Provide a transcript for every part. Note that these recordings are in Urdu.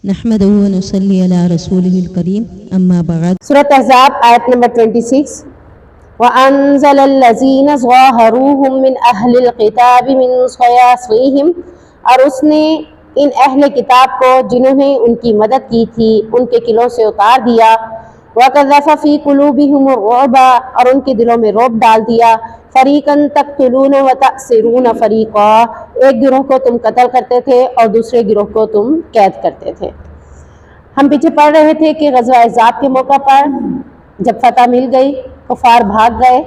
نحمده ونصلي على رسوله الكريم اما بعد. سورۃ احزاب آیت نمبر 26 وَأَنزَلَ الَّذِينَ ظَاهَرُوهُم مِّنْ أَهْلِ الْكِتَابِ مِنْ صَيَاصِيهِمْ، اور اس نے ان اہل کتاب کو جنہوں نے ان کی مدد کی تھی ان کے قلعوں سے اتار دیا، وَقَذَفَ فِي قُلُوبِهِمُ الرُّعْبَ، اور ان کے دلوں میں رعب ڈال دیا، فَرِيقًا تَقْتُلُونَ وَتَأْسِرُونَ فَرِيقًا، ایک گروہ کو تم قتل کرتے تھے اور دوسرے گروہ کو تم قید کرتے تھے۔ ہم پیچھے پڑھ رہے تھے کہ غزوہ احزاب کے موقع پر جب فتح مل گئی، کفار بھاگ گئے،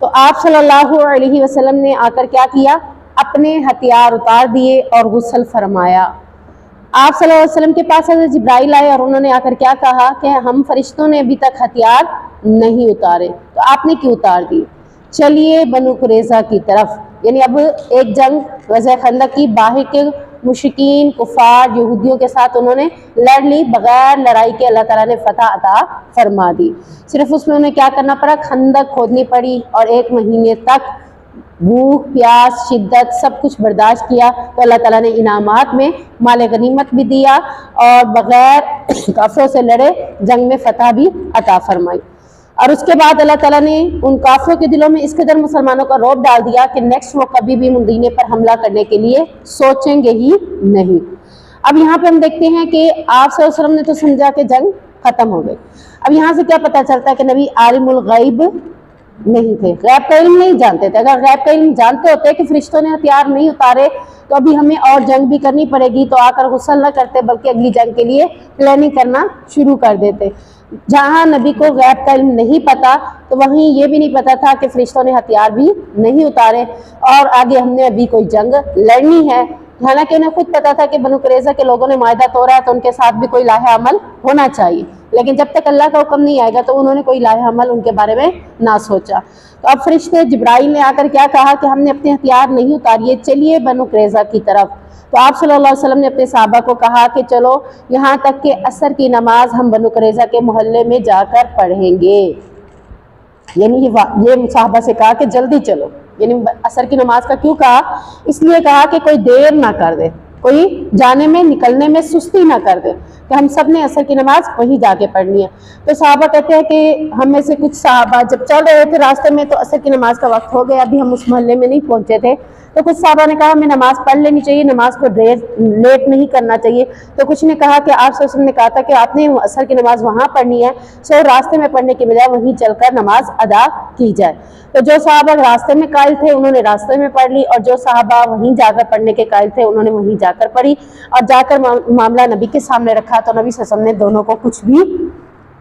تو آپ صلی اللہ علیہ وسلم نے آ کر کیا کیا؟ اپنے ہتھیار اتار دیے اور غسل فرمایا۔ آپ صلی اللہ علیہ وسلم کے پاس حضرت جبرائیل آئے اور انہوں نے آ کر کیا کہا کہ ہم فرشتوں نے ابھی تک ہتھیار نہیں اتارے، تو آپ نے کیوں اتار دی؟ چلیے بنو قریظہ کی طرف، یعنی اب ایک جنگ غزوہ خندق کی باہر کے مشرکین کفار یہودیوں کے ساتھ انہوں نے لڑ لی، بغیر لڑائی کے اللہ تعالیٰ نے فتح عطا فرما دی۔ صرف اس میں انہیں کیا کرنا پڑا؟ خندق کھودنی پڑی اور 1 مہینے تک بھوک پیاس شدت سب کچھ برداشت کیا، تو اللہ تعالیٰ نے انعامات میں مال غنیمت بھی دیا اور بغیر کافروں سے لڑے جنگ میں فتح بھی عطا فرمائی۔ اور اس کے بعد اللہ تعالیٰ نے ان کافروں کے دلوں میں اس قدر مسلمانوں کا رعب ڈال دیا کہ نیکسٹ وہ کبھی بھی مدینے پر حملہ کرنے کے لیے سوچیں گے ہی نہیں۔ اب یہاں پہ ہم دیکھتے ہیں کہ آپ صلی اللہ علیہ وسلم نے تو سمجھا کہ جنگ ختم ہو گئی۔ اب یہاں سے کیا پتہ چلتا ہے کہ نبی عالم الغیب نہیں تھے، غیب کا علم نہیں جانتے تھے۔ اگر غیب کا علم جانتے ہوتے کہ فرشتوں نے ہتھیار نہیں اتارے تو ابھی ہمیں اور جنگ بھی کرنی پڑے گی، تو آ کر غسل نہ کرتے بلکہ اگلی جنگ کے لیے پلاننگ کرنا شروع کر دیتے۔ جہاں نبی کو غیب کا علم نہیں پتا تو وہیں یہ بھی نہیں پتا تھا کہ فرشتوں نے ہتھیار بھی نہیں اتارے اور آگے ہم نے ابھی کوئی جنگ لڑنی ہے۔ حالانکہ انہیں خود پتا تھا کہ بنو قریظہ کے لوگوں نے معاہدہ توڑا ہے تو ان کے ساتھ بھی کوئی لاہ عمل ہونا چاہیے، لیکن جب تک اللہ کا حکم نہیں آئے گا تو انہوں نے کوئی لاہ عمل ان کے بارے میں نہ سوچا۔ تو اب فرشتے جبرائیل نے آ کر کیا کہا کہ ہم نے اپنے ہتھیار نہیں اتاریے، چلیے بنو قریظہ کی طرف۔ تو آپ صلی اللہ علیہ وسلم نے اپنے صحابہ کو کہا کہ چلو یہاں تک کہ عصر کی نماز ہم بنو قریظہ کے محلے میں جا کر پڑھیں گے، یعنی یہ صحابہ سے کہا کہ جلدی چلو۔ یعنی عصر کی نماز کا کیوں کہا؟ اس لیے کہا کہ کوئی دیر نہ کر دے، کوئی جانے میں نکلنے میں سستی نہ کر دے، کہ ہم سب نے عصر کی نماز وہیں جا کے پڑھنی ہے۔ تو صحابہ کہتے ہیں کہ ہم میں سے کچھ صحابہ جب چل رہے تھے راستے میں تو عصر کی نماز کا وقت ہو گیا، ابھی ہم اس محلے میں نہیں پہنچے تھے، تو کچھ صحابہ نے کہا ہمیں نماز پڑھ لینی چاہیے، نماز کو لیٹ نہیں کرنا چاہیے۔ تو کچھ نے کہا کہ آپ صلی اللہ علیہ وسلم نے کہا تھا کہ آپ نے عصر کی نماز وہاں پڑھنی ہے، سو راستے میں پڑھنے کے بجائے وہیں چل کر نماز ادا کی جائے۔ تو جو صحابہ راستے میں قائل تھے انہوں نے راستے میں پڑھ لی، اور جو صحابہ وہیں جا کر پڑھنے کے قائل تھے انہوں نے وہیں جا کر پڑھی، اور جا کر معاملہ نبی کے سامنے رکھا تو نبی صلی اللہ علیہ وسلم نے دونوں کو کچھ بھی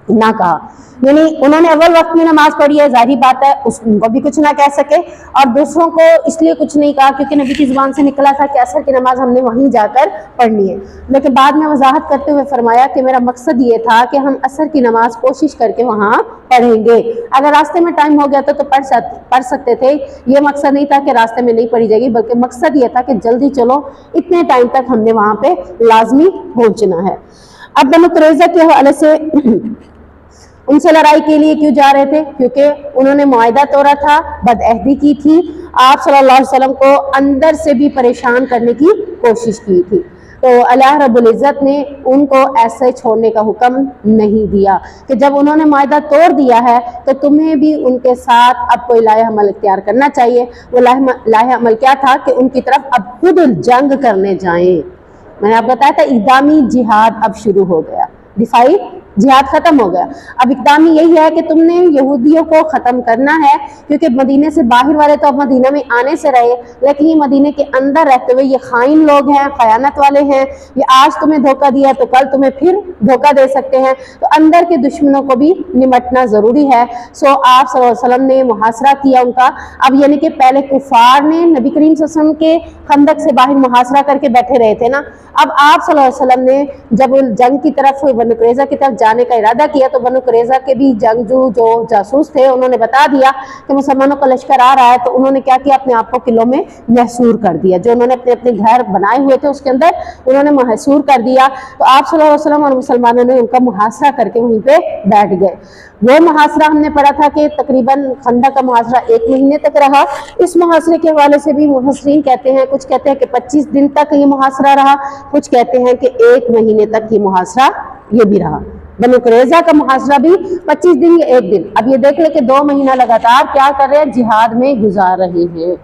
نہ کہا۔ یعنی انہوں نے اول وقت میں نماز پڑھی ہے، ظاہری بات ہے ان کو بھی کچھ نہ کہہ سکے، اور دوسروں کو اس لیے کچھ نہیں کہا کیونکہ نبی کی زبان سے نکلا تھا کہ عصر کی نماز ہم نے وہیں جا کر پڑھنی ہے۔ لیکن بعد میں وضاحت کرتے ہوئے فرمایا کہ میرا مقصد یہ تھا کہ ہم عصر کی نماز کوشش کر کے وہاں پڑھیں گے، اگر راستے میں ٹائم ہو گیا تو پڑھ سکتے تھے، یہ مقصد نہیں تھا کہ راستے میں نہیں پڑھی جائے گی، بلکہ مقصد یہ تھا کہ جلدی چلو، اتنے ٹائم تک ہم نے وہاں پہ لازمی پہنچنا ہے۔ اب بنو قریظہ کے حوالے سے ان سے لڑائی کے لیے کیوں جا رہے تھے؟ کیونکہ انہوں نے معاہدہ توڑا تھا، بدعہدی کی تھی، آپ صلی اللہ علیہ وسلم کو اندر سے بھی پریشان کرنے کی کوشش کی تھی، تو اللہ رب العزت نے ان کو ایسے چھوڑنے کا حکم نہیں دیا کہ جب انہوں نے معاہدہ توڑ دیا ہے تو تمہیں بھی ان کے ساتھ اب کوئی لاہ عمل اختیار کرنا چاہیے۔ وہ لاہ عمل کیا تھا کہ ان کی طرف اب خود جنگ کرنے جائیں۔ میں نے آپ بتایا تھا اقدامی جہاد اب شروع ہو گیا، دفاعی جہاد ختم ہو گیا، اب اقدامی یہی ہے کہ تم نے یہودیوں کو ختم کرنا ہے، کیونکہ مدینے سے باہر والے تو اب مدینہ میں آنے سے رہے، لیکن یہ مدینے کے اندر رہتے ہوئے یہ خائن لوگ ہیں، خیانت والے ہیں، یہ آج تمہیں دھوکہ دیا تو کل تمہیں پھر دھوکہ دے سکتے ہیں، تو اندر کے دشمنوں کو بھی نمٹنا ضروری ہے۔ سو آپ صلی اللہ علیہ وسلم نے محاصرہ کیا ان کا۔ اب یعنی کہ پہلے کفار نے نبی کریم صلی اللہ علیہ وسلم کے خندق سے باہر محاصرہ کر کے بیٹھے رہے تھے نا، اب آپ صلی اللہ علیہ وسلم نے جب جنگ کی طرف بنو قریظہ کی طرف جانے کا ارادہ کیا تو بنو قریظہ کے بھی جنگجو جو جاسوس تھے انہوں نے بتا دیا کہ مسلمانوں کا لشکر آ رہا ہے، تو انہوں نے کیا کیا، اپنے آپ کو قلعوں میں محصور کر دیا، جو انہوں نے اپنے اپنے گھر بنائے ہوئے تھے اس کے اندر انہوں نے محصور کر دیا۔ تو آپ صلی اللہ علیہ وسلم اور مسلمانوں نے ان کا محاصرہ کر کے وہیں پہ بیٹھ گئے۔ وہ محاصرہ ہم نے پڑھا تھا کہ تقریباً خندق کا محاصرہ 1 مہینے تک رہا۔ اس محاصرے کے حوالے سے بھی مفسرین کہتے ہیں، کچھ کہتے ہیں کہ 25 دن تک یہ محاصرہ رہا، کچھ کہتے ہیں کہ 1 مہینے تک یہ محاصرہ یہ بھی رہا۔ بنو قریظہ کا محاصرہ بھی 25 دن یا 1 دن۔ اب یہ دیکھ لیں کہ 2 مہینہ لگاتار کیا کر رہے ہیں، جہاد میں گزار رہے ہیں۔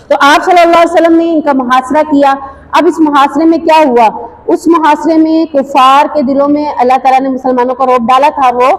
تو آپ صلی اللہ علیہ وسلم نے ان کا محاصرہ کیا۔ اب اس محاصرے میں کیا ہوا، اس محاصرے میں کفار کے دلوں میں اللہ تعالیٰ نے مسلمانوں کو روب ڈالا تھا، وہ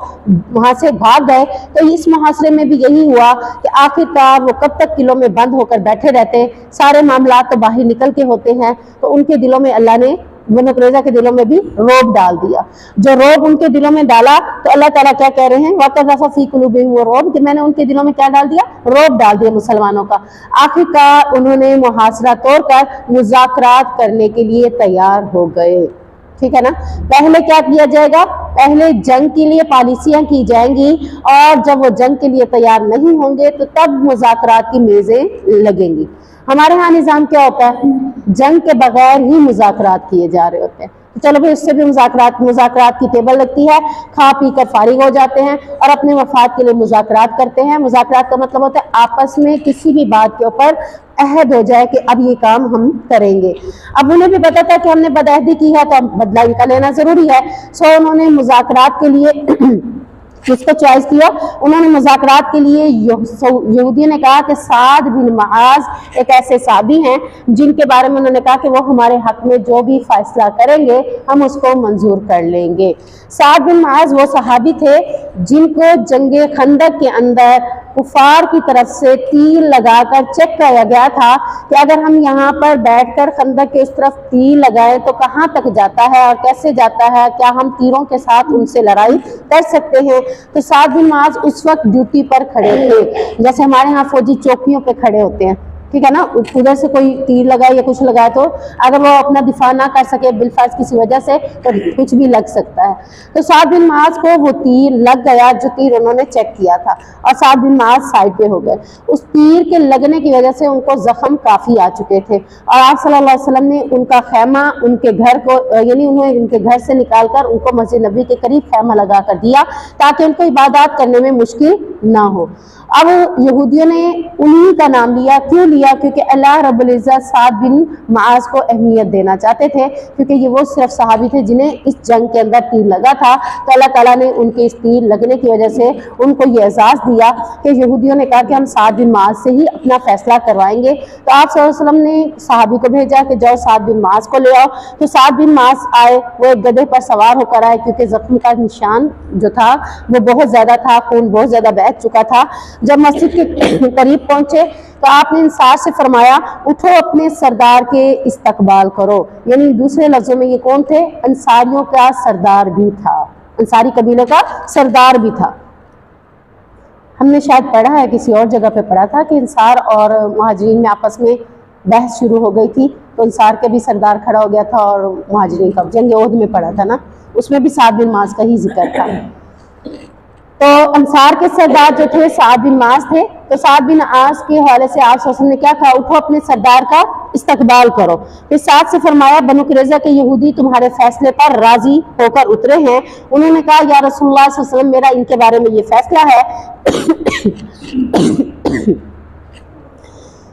وہاں سے بھاگ گئے۔ تو اس محاصرے میں بھی یہی ہوا کہ آخرکار وہ کب تک قلعوں میں بند ہو کر بیٹھے رہتے، سارے معاملات تو باہر نکل کے ہوتے ہیں، تو ان کے دلوں میں اللہ نے بنو قریظہ کے دلوں میں بھی روب ڈال دیا۔ جو روب ان کے دلوں میں ڈالا تو اللہ تعالیٰ کیا کہہ رہے ہیں، وَقَذَفَ فِي قُلُوبِهِمُ الرُّعْبَ، کہ میں نے ان کے دلوں میں کیا ڈال دیا، روب ڈال دیا مسلمانوں کا۔ آخرکار انہوں نے محاصرہ توڑ کر مذاکرات کرنے کے لیے تیار ہو گئے۔ ٹھیک ہے نا، پہلے کیا کیا جائے گا، پہلے جنگ کے لیے پالیسیاں کی جائیں گی، اور جب وہ جنگ کے لیے تیار نہیں ہوں گے تو تب مذاکرات کی میزیں لگیں گی۔ ہمارے ہاں نظام کیا ہوتا ہے، جنگ کے بغیر ہی مذاکرات کیے جا رہے ہوتے ہیں، تو چلو بھائی اس سے بھی مذاکرات کی ٹیبل لگتی ہے، کھا پی کر فارغ ہو جاتے ہیں اور اپنے مفاد کے لیے مذاکرات کرتے ہیں۔ مذاکرات کا مطلب ہوتا ہے آپس میں کسی بھی بات کے اوپر عہد ہو جائے کہ اب یہ کام ہم کریں گے۔ اب انہیں بھی پتا تھا کہ ہم نے بدعہدی کی ہے تو اب بدلہ ان کا لینا ضروری ہے، سو انہوں نے مذاکرات کے لیے کس کو چوائس کیا، انہوں نے مذاکرات کے لیے یہودیوں نے کہا کہ سعد بن معاذ ایک ایسے صحابی ہیں جن کے بارے میں انہوں نے کہا کہ وہ ہمارے حق میں جو بھی فیصلہ کریں گے ہم اس کو منظور کر لیں گے۔ سعد بن معاذ وہ صحابی تھے جن کو جنگ خندق کے اندر کفار کی طرف سے تیر لگا کر چیک کیا گیا تھا کہ اگر ہم یہاں پر بیٹھ کر خندق کے اس طرف تیر لگائیں تو کہاں تک جاتا ہے اور کیسے جاتا ہے، کیا ہم تیروں کے ساتھ ان سے لڑائی کر سکتے ہیں۔ تو سعد بن معاذ اس وقت ڈیوٹی پر کھڑے تھے، جیسے ہمارے ہاں فوجی چوکیوں پہ کھڑے ہوتے ہیں، ٹھیک ہے نا، ادھر سے کوئی تیر لگائے یا کچھ لگائے تو اگر وہ اپنا دفاع نہ کر سکے بالفرض کسی وجہ سے تو کچھ بھی لگ سکتا ہے۔ تو سعد بن معاذ کو وہ تیر لگ گیا جو تیر انہوں نے چیک کیا تھا، اور سعد بن معاذ سائڈ پہ ہو گئے۔ اس تیر کے لگنے کی وجہ سے ان کو زخم کافی آ چکے تھے، اور آپ صلی اللہ علیہ وسلم نے ان کا خیمہ ان کے گھر کو یعنی انہیں ان کے گھر سے نکال کر ان کو مسجد نبی کے قریب خیمہ لگا کر دیا تاکہ ان کو عبادات کرنے میں مشکل نہ ہو۔ اب یہودیوں نے انہی کا نام لیا، کیوں لیا؟ کیونکہ اللہ رب العزت سعد بن معاذ کو اہمیت دینا چاہتے تھے، کیونکہ یہ وہ صرف صحابی تھے جنہیں اس جنگ کے اندر تیر لگا تھا، تو اللہ تعالیٰ نے ان کے اس تیر لگنے کی وجہ سے ان کو یہ اعزاز دیا کہ یہودیوں نے کہا کہ ہم سعد بن معاذ سے ہی اپنا فیصلہ کروائیں گے۔ تو آپ صلی اللہ علیہ وسلم نے صحابی کو بھیجا کہ جاؤ سعد بن معاذ کو لے آؤ۔ تو سعد بن معاذ آئے، وہ ایک گدھے پر سوار ہو کر آئے، کیونکہ زخم کا نشان جو تھا وہ بہت زیادہ تھا، خون بہت زیادہ بہہ چکا تھا۔ جب مسجد کے قریب پہنچے تو آپ نے انصار سے فرمایا اٹھو اپنے سردار کے استقبال کرو، یعنی دوسرے لفظوں میں یہ کون تھے؟ انصاریوں کا سردار بھی تھا، انصاری قبیلے کا سردار بھی تھا۔ ہم نے شاید پڑھا ہے، کسی اور جگہ پہ پڑھا تھا کہ انصار اور مہاجرین میں آپس میں بحث شروع ہو گئی تھی، تو انصار کے بھی سردار کھڑا ہو گیا تھا اور مہاجرین کا، جنگ احد میں پڑھا تھا نا، اس میں بھی سعد بن معاذ کا ہی ذکر تھا۔ تو انصار کے سردار جو تھے سعد بن معاذ تھے، تو سعد بن معاذ کے حوالے سے آپ صلی اللہ علیہ وسلم نے کیا کہا؟ اٹھو اپنے سردار کا استقبال کرو۔ پھر سعد سے فرمایا بنو قریظہ کے یہودی تمہارے فیصلے پر راضی ہو کر اترے ہیں۔ انہوں نے کہا یا رسول اللہ صلی اللہ علیہ وسلم، میرا ان کے بارے میں یہ فیصلہ ہے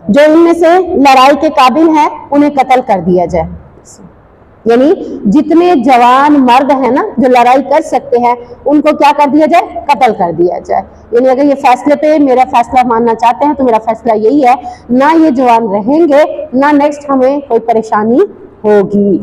جو ان میں سے لڑائی کے قابل ہیں انہیں قتل کر دیا جائے، یعنی جتنے جوان مرد ہیں نا جو لڑائی کر سکتے ہیں ان کو کیا کر دیا جائے؟ قتل کر دیا جائے۔ یعنی اگر یہ فیصلے پہ میرا فیصلہ ماننا چاہتے ہیں تو میرا فیصلہ یہی ہے، نہ یہ جوان رہیں گے نہ نیکسٹ ہمیں کوئی پریشانی ہوگی۔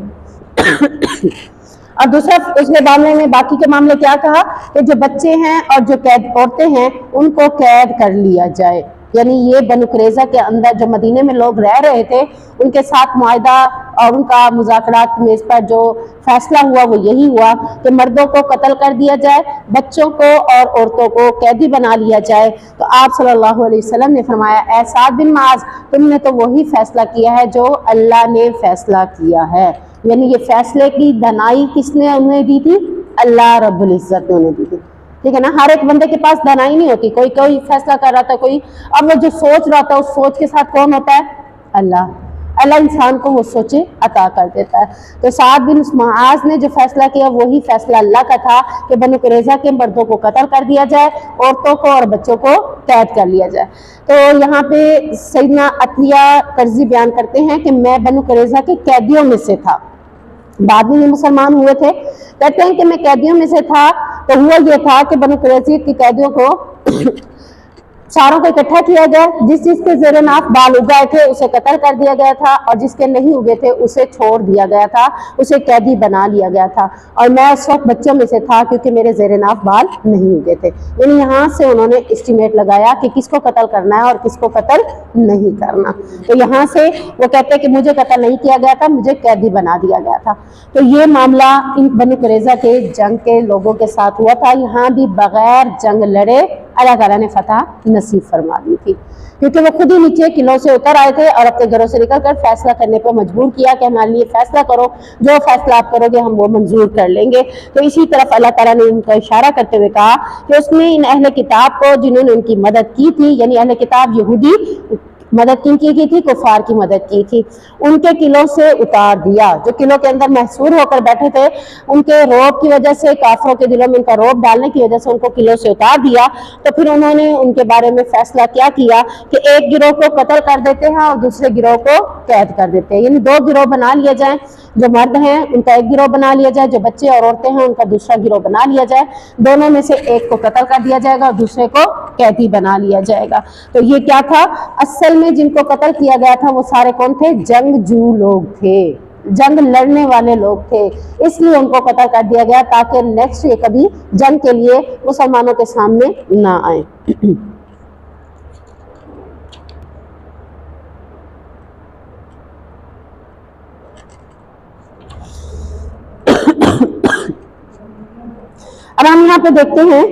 اور دوسرا اس کے معاملے میں باقی کے معاملے کیا کہا کہ جو بچے ہیں اور جو قید عورتیں ہیں ان کو قید کر لیا جائے، یعنی یہ بنو قریظہ کے اندر جو مدینے میں لوگ رہ رہے تھے ان کے ساتھ معاہدہ اور ان کا مذاکرات میں اس پر جو فیصلہ ہوا وہ یہی ہوا کہ مردوں کو قتل کر دیا جائے، بچوں کو اور عورتوں کو قیدی بنا لیا جائے۔ تو آپ صلی اللہ علیہ وسلم نے فرمایا اے سعد بن معاذ، تم نے تو وہی فیصلہ کیا ہے جو اللہ نے فیصلہ کیا ہے، یعنی یہ فیصلے کی دھنائی کس نے انہیں دی تھی؟ اللہ رب العزت نے انہیں دی تھی. ٹھیک ہے نا. ہر ایک بندے کے پاس دانائی نہیں ہوتی. کوئی فیصلہ کر رہا تھا, کوئی اب وہ جو سوچ رہا تھا اس سوچ کے ساتھ کون ہوتا ہے؟ اللہ. اللہ انسان کو وہ سوچے عطا کر دیتا ہے. تو سعد بن معاذ نے جو فیصلہ کیا وہی فیصلہ اللہ کا تھا کہ بنو قریظہ کے مردوں کو قتل کر دیا جائے, عورتوں کو اور بچوں کو قید کر لیا جائے. تو یہاں پہ سیدنا عطیہ طرزی بیان کرتے ہیں کہ میں بنو قریظہ کے قیدیوں میں سے تھا, بعد میں یہ مسلمان ہوئے تھے. کہتے ہیں کہ میں قیدیوں میں سے تھا. تو ہوا یہ تھا کہ بنو قریظہ کی قیدیوں کو ساروں کو اکٹھا کیا گیا. جس کے زیر ناف بال اگائے تھے اسے قتل کر دیا گیا تھا, اور جس کے نہیں اگے تھے اسے چھوڑ دیا گیا تھا, اسے قیدی بنا لیا گیا تھا. اور میں اس وقت بچوں میں سے تھا کیونکہ میرے زیر ناف بال نہیں اگے تھے. یعنی یہاں سے انہوں نے اسٹیمیٹ لگایا کہ کس کو قتل کرنا ہے اور کس کو قتل نہیں کرنا. تو یہاں سے وہ کہتے ہیں کہ مجھے قتل نہیں کیا گیا تھا, مجھے قیدی بنا دیا گیا تھا. تو یہ معاملہ ان بنو قریظہ کے جنگ کے لوگوں کے ساتھ ہوا تھا. یہاں بھی بغیر جنگ لڑے اللہ تعالیٰ نے فتح نصیب فرما دی تھی, کیونکہ وہ خود ہی نیچے قلعوں سے اتر آئے تھے اور اپنے گھروں سے نکل کر فیصلہ کرنے پر مجبور کیا کہ ہمارے لیے فیصلہ کرو, جو فیصلہ آپ کرو گے ہم وہ منظور کر لیں گے. تو اسی طرف اللہ تعالیٰ نے ان کا اشارہ کرتے ہوئے کہا کہ اس نے ان اہل کتاب کو جنہوں نے ان کی مدد کی تھی, یعنی اہل کتاب یہودی, مدد کن کی تھی؟ کفار کی مدد کی تھی. ان کے قلعوں سے اتار دیا, جو قلعوں کے اندر محصور ہو کر بیٹھے تھے ان کے روب کی وجہ سے, کافروں کے دلوں میں ان کا روب ڈالنے کی وجہ سے ان کو قلعوں سے اتار دیا. تو پھر انہوں نے ان کے بارے میں فیصلہ کیا کیا کہ ایک گروہ کو قتل کر دیتے ہیں اور دوسرے گروہ کو قید کر دیتے ہیں. یعنی دو گروہ بنا لیے جائیں, جو مرد ہیں ان کا ایک گروہ بنا لیا جائے, جو بچے اور عورتیں ہیں ان کا دوسرا گروہ بنا لیا جائے. دونوں میں سے ایک کو قتل کر دیا جائے گا اور دوسرے کو قیدی بنا لیا جائے گا. تو یہ کیا تھا؟ اصل میں جن کو قتل کیا گیا تھا وہ سارے کون تھے؟ جنگجو لوگ تھے, جنگ لڑنے والے لوگ تھے. اس لیے ان کو قتل کر دیا گیا تاکہ نیکسٹ یہ کبھی جنگ کے لیے مسلمانوں کے سامنے نہ آئیں. اب ہم یہاں پہ دیکھتے ہیں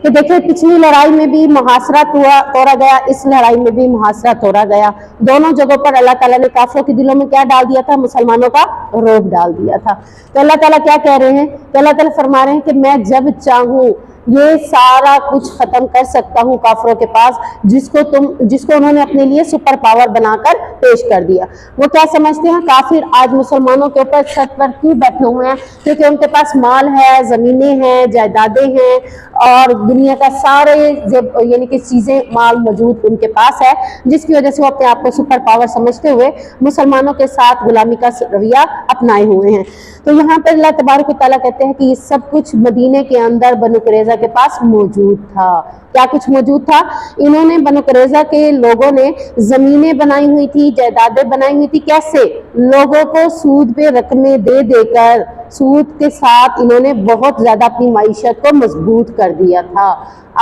کہ دیکھیں پچھلی لڑائی میں بھی محاصرہ توڑا گیا, اس لڑائی میں بھی محاصرہ توڑا گیا. دونوں جگہوں پر اللہ تعالیٰ نے کافروں کے دلوں میں کیا ڈال دیا تھا؟ مسلمانوں کا روب ڈال دیا تھا. تو اللہ تعالیٰ کیا کہہ رہے ہیں کہ اللہ تعالیٰ فرما رہے ہیں کہ میں جب چاہوں یہ سارا کچھ ختم کر سکتا ہوں کافروں کے پاس, جس کو انہوں نے اپنے لیے سپر پاور بنا کر پیش کر دیا. وہ کیا سمجھتے ہیں کافر آج مسلمانوں کے اوپر چھت پر کیوں بیٹھے ہوئے ہیں؟ کیونکہ ان کے پاس مال ہے, زمینیں ہیں, جائیدادیں ہیں اور دنیا کا سارے یعنی کہ چیزیں مال موجود ان کے پاس ہے, جس کی وجہ سے وہ اپنے آپ کو سپر پاور سمجھتے ہوئے مسلمانوں کے ساتھ غلامی کا رویہ اپنائے ہوئے ہیں. تو یہاں پر اللہ تبارک و تعالیٰ کہتے ہیں کہ یہ سب کچھ مدینے کے اندر بنو قریظہ کے پاس موجود تھا. کیا کچھ موجود تھا؟ انہوں نے بنو قریظہ کے لوگوں نے زمینیں بنائی ہوئی تھی, جائیدادیں بنائی ہوئی تھی. کیسے؟ لوگوں کو سود پہ رقمیں دے دے کر, سود کے ساتھ انہوں نے بہت زیادہ اپنی معیشت کو مضبوط کر دیا تھا.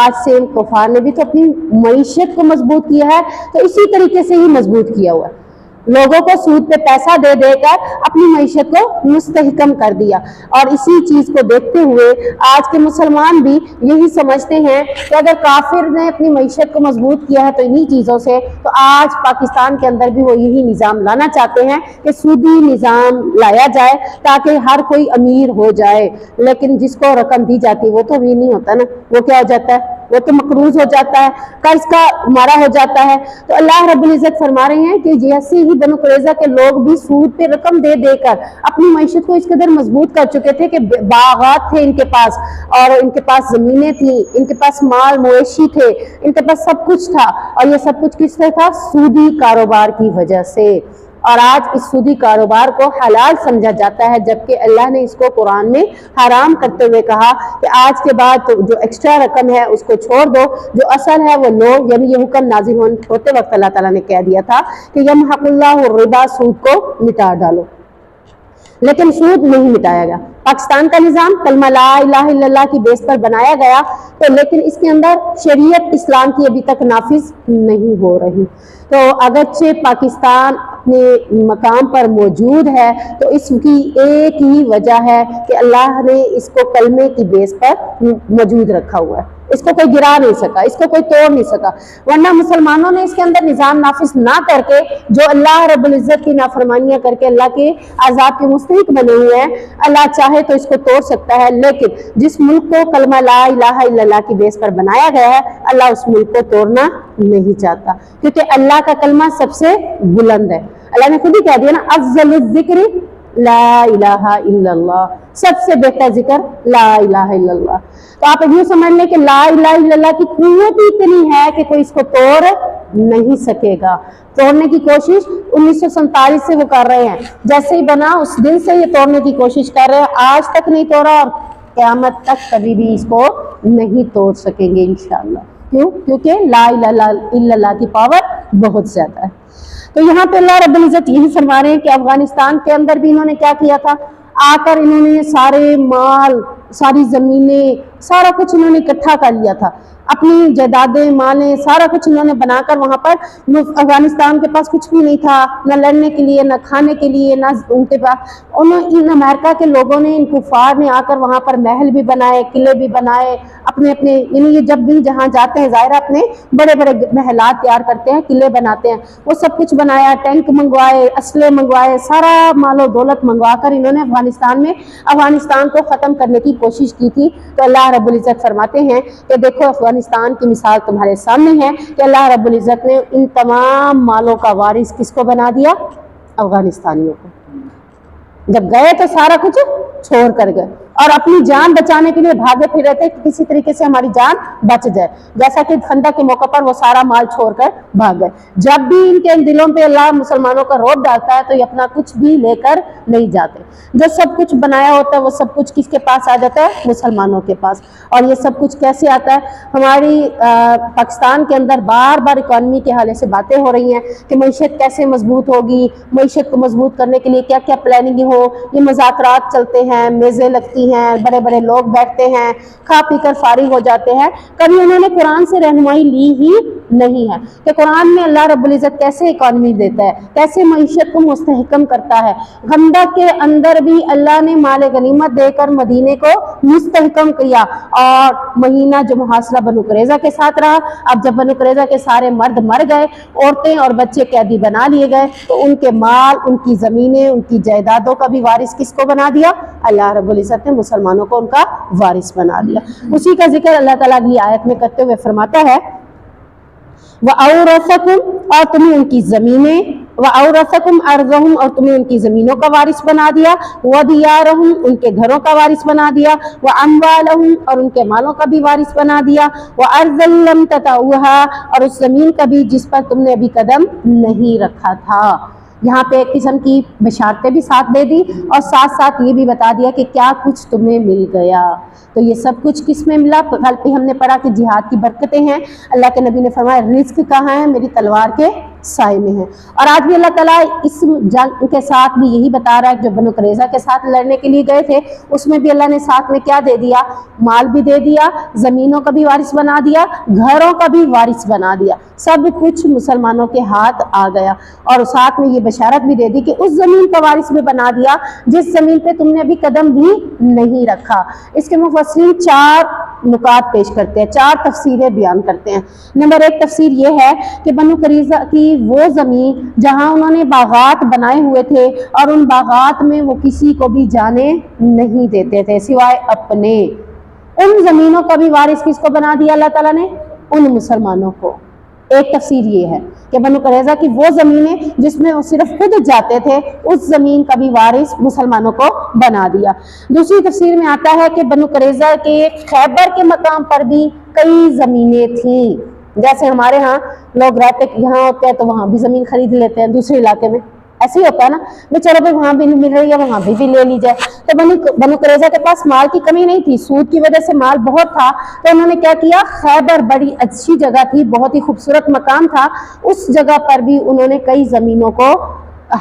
آج سے ان کفار نے بھی تو اپنی معیشت کو مضبوط کیا ہے, تو اسی طریقے سے ہی مضبوط کیا ہوا ہے. لوگوں کو سود پہ پیسہ دے دے کر اپنی معیشت کو مستحکم کر دیا. اور اسی چیز کو دیکھتے ہوئے آج کے مسلمان بھی یہی سمجھتے ہیں کہ اگر کافر نے اپنی معیشت کو مضبوط کیا ہے تو انہی چیزوں سے, تو آج پاکستان کے اندر بھی وہ یہی نظام لانا چاہتے ہیں کہ سودی نظام لایا جائے تاکہ ہر کوئی امیر ہو جائے. لیکن جس کو رقم دی جاتی ہے وہ تو امیر نہیں ہوتا نا, وہ کیا ہو جاتا ہے؟ وہ تو مقروض ہو جاتا ہے, قرض کا مارا ہو جاتا ہے. تو اللہ رب العزت فرما رہے ہیں کہ جیسے ہی بنو قریظہ کے لوگ بھی سود پہ رقم دے دے کر اپنی معیشت کو اس قدر مضبوط کر چکے تھے کہ باغات تھے ان کے پاس, اور ان کے پاس زمینیں تھیں, ان کے پاس مال مویشی تھے, ان کے پاس سب کچھ تھا, اور یہ سب کچھ کس سے تھا؟ سودی کاروبار کی وجہ سے. اور آج اس سودی کاروبار کو حلال سمجھا جاتا ہے, جبکہ اللہ نے اس کو قرآن میں حرام کرتے ہوئے کہا کہ آج کے بعد جو ایکسٹرا رقم ہے اس کو چھوڑ دو, جو اصل ہے وہ لو. یعنی یہ حکم نازل ہوتے وقت اللہ تعالیٰ نے کہہ دیا تھا کہ یمحق اللہ الربا, سود کو مٹا ڈالو. لیکن سود نہیں مٹایا گیا. پاکستان کا نظام کلمہ لا الہ الا اللہ کی بیس پر بنایا گیا, تو لیکن اس کے اندر شریعت اسلام کی ابھی تک نافذ نہیں ہو رہی. تو اگرچہ پاکستان اپنے مقام پر موجود ہے تو اس کی ایک ہی وجہ ہے کہ اللہ نے اس کو کلمے کی بیس پر موجود رکھا ہوا ہے. اس کو کوئی گرا نہیں سکا، اس کو کوئی توڑ نہیں سکا، ورنہ مسلمانوں نے اس کے اندر نظام نافذ نہ کر کے جو اللہ رب العزت کی نافرمانیاں کر کے اللہ کے عذاب کے مستحق بنے ہوئے ہیں، اللہ چاہے تو اس کو توڑ سکتا ہے، لیکن جس ملک کو کلمہ لا الہ الا اللہ کی بیس پر بنایا گیا ہے، اللہ اس ملک کو توڑنا نہیں چاہتا، کیونکہ اللہ کا کلمہ سب سے بلند ہے۔ اللہ نے خود ہی کہہ دیا نا، افضل الذکر لا الہ الا اللہ، سب سے بہتر ذکر لا الہ الا اللہ۔ تو آپ یوں سمجھ لیں کہ لا الہ الا اللہ کی قوت اتنی ہے کہ کوئی اس کو توڑ نہیں سکے گا۔ توڑنے کی کوشش 1947 سے وہ کر رہے ہیں، جیسے ہی بنا اس دن سے یہ توڑنے کی کوشش کر رہے ہیں، آج تک نہیں توڑا اور قیامت تک کبھی بھی اس کو نہیں توڑ سکیں گے انشاءاللہ۔ کیوں؟ کیونکہ لا الہ الا اللہ کی پاور بہت زیادہ ہے۔ تو یہاں پہ اللہ رب العزت یہی فرما رہے ہیں کہ افغانستان کے اندر بھی انہوں نے کیا کیا تھا، آ کر انہوں نے سارے مال، ساری زمینیں، سارا کچھ انہوں نے اکٹھا کر لیا تھا، اپنی جائیدادیں، مالیں، سارا کچھ انہوں نے بنا کر وہاں پر، افغانستان کے پاس کچھ بھی نہیں تھا، نہ لڑنے کے لیے، نہ کھانے کے لیے، نہ ان کے پاس، ان امریکہ کے لوگوں نے، ان کفار نے آ کر وہاں پر محل بھی بنائے، قلعے بھی بنائے، اپنے یعنی یہ جب بھی جہاں جاتے ہیں ظاہر اپنے بڑے بڑے محلات تیار کرتے ہیں، قلعے بناتے ہیں، وہ سب کچھ بنایا، ٹینک منگوائے، اسلحے منگوائے، سارا مال و دولت منگوا کر انہوں نے افغانستان کو ختم کرنے کی کوشش کی تھی۔ تو اللہ رب العزت فرماتے ہیں کہ دیکھو افغانستان کی مثال تمہارے سامنے ہے کہ اللہ رب العزت نے ان تمام مالوں کا وارث کس کو بنا دیا؟ افغانستانیوں کو۔ جب گئے تو سارا کچھ چھوڑ کر گئے اور اپنی جان بچانے کے لیے بھاگے پھر رہے تھے کہ کسی طریقے سے ہماری جان بچ جائے، جیسا کہ خندق کے موقع پر وہ سارا مال چھوڑ کر بھاگ گئے۔ جب بھی ان کے دلوں پہ اللہ مسلمانوں کا روب ڈالتا ہے تو یہ اپنا کچھ بھی لے کر نہیں جاتے، جو سب کچھ بنایا ہوتا ہے وہ سب کچھ کس کے پاس آ جاتا ہے؟ مسلمانوں کے پاس۔ اور یہ سب کچھ کیسے آتا ہے؟ ہماری پاکستان کے اندر بار بار اکانومی کے حوالے سے باتیں ہو رہی ہیں کہ معیشت کیسے مضبوط ہوگی، معیشت کو مضبوط کرنے کے لیے کیا کیا پلاننگ ہو، یہ مذاکرات چلتے ہیں، میزیں لگتی ہیں، بڑے بڑے لوگ بیٹھتے ہیں، کھا پی کر فارغ ہو جاتے ہیں، کبھی انہوں نے قرآن سے رہنمائی لی ہی نہیں ہے کہ قرآن میں اللہ رب العزت کیسے اکانومی دیتا ہے، کیسے معیشت کو مستحکم کرتا ہے۔ خندق کے اندر بھی اللہ نے مال غنیمت دے کر مدینے کو مستحکم کیا، اور مہینہ جو محاصرہ بنو قریظہ کے ساتھ رہا، اب جب بنو قریظہ کے سارے مرد مر گئے، عورتیں اور بچے قیدی بنا لیے گئے، تو ان کے مال، ان کی زمینیں، ان کی جائیدادوں کا بھی وارث کس کو بنا دیا؟ اللہ رب العزت نے مسلمانوں کو ان کا وارث بنا دیا۔ اسی کا ذکر اللہ تعالیٰ اگلی آیت میں کرتے ہوئے فرماتا ہے وَأَوْرَثَكُمْ، اور تمہیں ان کی زمینیں، وَأَوْرَثَكُمْ أَرْضَهُمْ، اور تمہیں ان کی زمینوں کا وارث بنا دیا، وَدِيَارَهُمْ، ان کے گھروں کا وارث بنا دیا، وَأَمْوَالَهُمْ، اور ان کے مالوں کا بھی وارث بنا دیا، وَأَرْضًا لَمْ تَطَئُوهَا، اور اس زمین کا بھی جس پر تم نے ابھی قدم نہیں رکھا تھا۔ یہاں پہ ایک قسم کی بشارتیں بھی ساتھ دے دی اور ساتھ ساتھ یہ بھی بتا دیا کہ کیا کچھ تمہیں مل گیا۔ تو یہ سب کچھ کس میں ملا؟ کل پہ ہم نے پڑھا کہ جہاد کی برکتیں ہیں، اللہ کے نبی نے فرمایا رزق کہاں ہے؟ میری تلوار کے سائے میں ہے۔ اور آج بھی اللہ تعالیٰ اس جنگ کے ساتھ بھی یہی بتا رہا ہے کہ جو بنو قریظہ کے ساتھ لڑنے کے لیے گئے تھے اس میں بھی اللہ نے ساتھ میں کیا دے دیا؟ مال بھی دے دیا، زمینوں کا بھی وارث بنا دیا، گھروں کا بھی وارث بنا دیا، سب کچھ مسلمانوں کے ہاتھ آ گیا۔ اور ساتھ میں یہ بشارت بھی دے دی کہ اس زمین کا وارث بھی بنا دیا جس زمین پہ تم نے ابھی قدم بھی نہیں رکھا۔ اس کے مفسرین 4 نکات پیش کرتے ہیں، 4 تفسیریں بیان کرتے ہیں۔ نمبر 1 تفسیر یہ ہے کہ بنو قریظہ کی وہ زمین جہاں انہوں نے باغات بنائے ہوئے تھے اور ان باغات میں وہ کسی کو بھی جانے نہیں دیتے تھے سوائے اپنے، ان زمینوں کا بھی وارث کس کو بنا دیا اللہ تعالیٰ نے؟ ان مسلمانوں کو۔ ایک تفسیر یہ ہے کہ بنو قریظہ کی وہ زمینیں جس میں وہ صرف خود جاتے تھے اس زمین کا بھی وارث مسلمانوں کو بنا دیا۔ دوسری تفسیر میں آتا ہے کہ بنو قریظہ کے خیبر کے مقام پر بھی کئی زمینیں تھیں، جیسے ہمارے ہاں لوگ رہتے یہاں ہوتے ہیں تو وہاں بھی زمین خرید لیتے ہیں دوسرے علاقے میں، ایسے ہی ہوتا ہے نا، چلو بھائی وہاں بھی نہیں مل رہی ہے وہاں بھی لے لی جائے۔ تو بنو قریظہ کے پاس مال کی کمی نہیں تھی، سود کی وجہ سے مال بہت تھا، تو انہوں نے کیا کیا؟ خیبر بڑی اچھی جگہ تھی، بہت ہی خوبصورت مقام تھا، اس جگہ پر بھی انہوں نے کئی زمینوں کو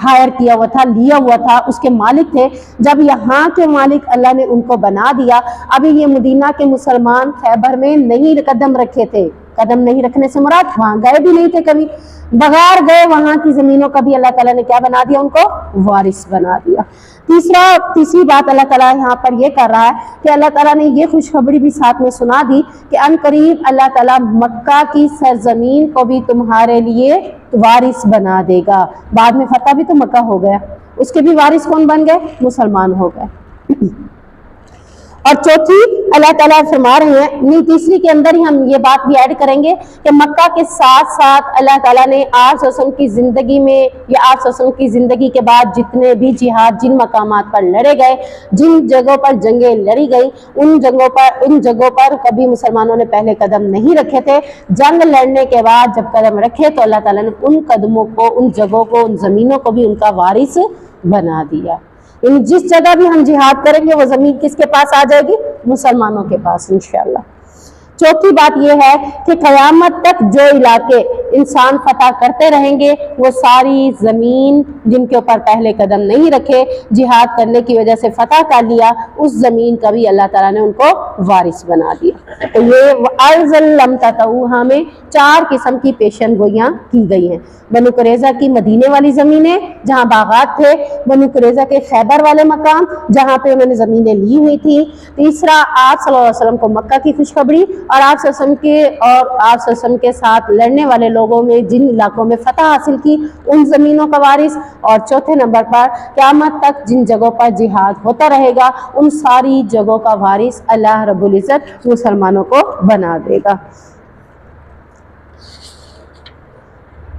ہائر کیا ہوا تھا، لیا ہوا تھا، اس کے مالک تھے۔ جب یہاں کے مالک اللہ نے ان کو بنا دیا، ابھی یہ مدینہ کے مسلمان خیبر میں نہیں قدم رکھے تھے، قدم نہیں رکھنے سے مراد وہاں گئے بھی نہیں تھے کبھی، بغیر گئے وہاں کی زمینوں کا بھی اللہ تعالیٰ نے کیا بنا دیا، ان کو وارث بنا دیا۔ تیسری بات اللہ تعالیٰ یہاں پر یہ کر رہا ہے کہ اللہ تعالیٰ نے یہ خوشخبری بھی ساتھ میں سنا دی کہ ان قریب اللہ تعالیٰ مکہ کی سرزمین کو بھی تمہارے لیے وارث بنا دے گا۔ بعد میں فتح بھی تو مکہ ہو گیا، اس کے بھی وارث کون بن گئے؟ مسلمان ہو گئے۔ اور چوتھی اللہ تعالیٰ فرما رہے ہیں، نہیں تیسری کے اندر ہی ہم یہ بات بھی ایڈ کریں گے کہ مکہ کے ساتھ ساتھ اللہ تعالیٰ نے آپ صلی اللہ علیہ وسلم کی زندگی میں یا آپ صلی اللہ علیہ وسلم کی زندگی کے بعد جتنے بھی جہاد جن مقامات پر لڑے گئے، جن جگہوں پر جنگیں لڑی گئی، ان جگہوں پر کبھی مسلمانوں نے پہلے قدم نہیں رکھے تھے۔ جنگ لڑنے کے بعد جب قدم رکھے تو اللہ تعالیٰ نے ان قدموں کو، ان جگہوں کو، ان زمینوں کو بھی ان کا وارث بنا دیا۔ یعنی جس جگہ بھی ہم جہاد کریں گے وہ زمین کس کے پاس آ جائے گی؟ مسلمانوں کے پاس انشاءاللہ۔ چوتھی بات یہ ہے کہ قیامت تک جو علاقے انسان فتح کرتے رہیں گے وہ ساری زمین جن کے اوپر پہلے قدم نہیں رکھے، جہاد کرنے کی وجہ سے فتح کر لیا، اس زمین کا بھی اللہ تعالیٰ نے ان کو وارث بنا دیا۔ تو یہ وَأَرْضًا لَمْ تَطَئُوهَا میں 4 قسم کی پیشن گوئیاں کی گئی ہیں۔ بنو قریظہ کی مدینے والی زمینیں جہاں باغات تھے، بنو قریظہ کے خیبر والے مقام جہاں پہ انہوں نے زمینیں لی ہوئی تھی۔ تیسرا آپ صلی اللہ علیہ وسلم کو مکہ کی خوشخبری اور آپ صلی اللہ علیہ وسلم کے ساتھ لڑنے والے لوگوں میں جن علاقوں میں فتح حاصل کی ان زمینوں کا وارث، اور چوتھے نمبر پر قیامت تک جن جگہوں پر جہاد ہوتا رہے گا ان ساری جگہوں کا وارث اللہ رب العزت مسلمانوں کو بنا دے گا۔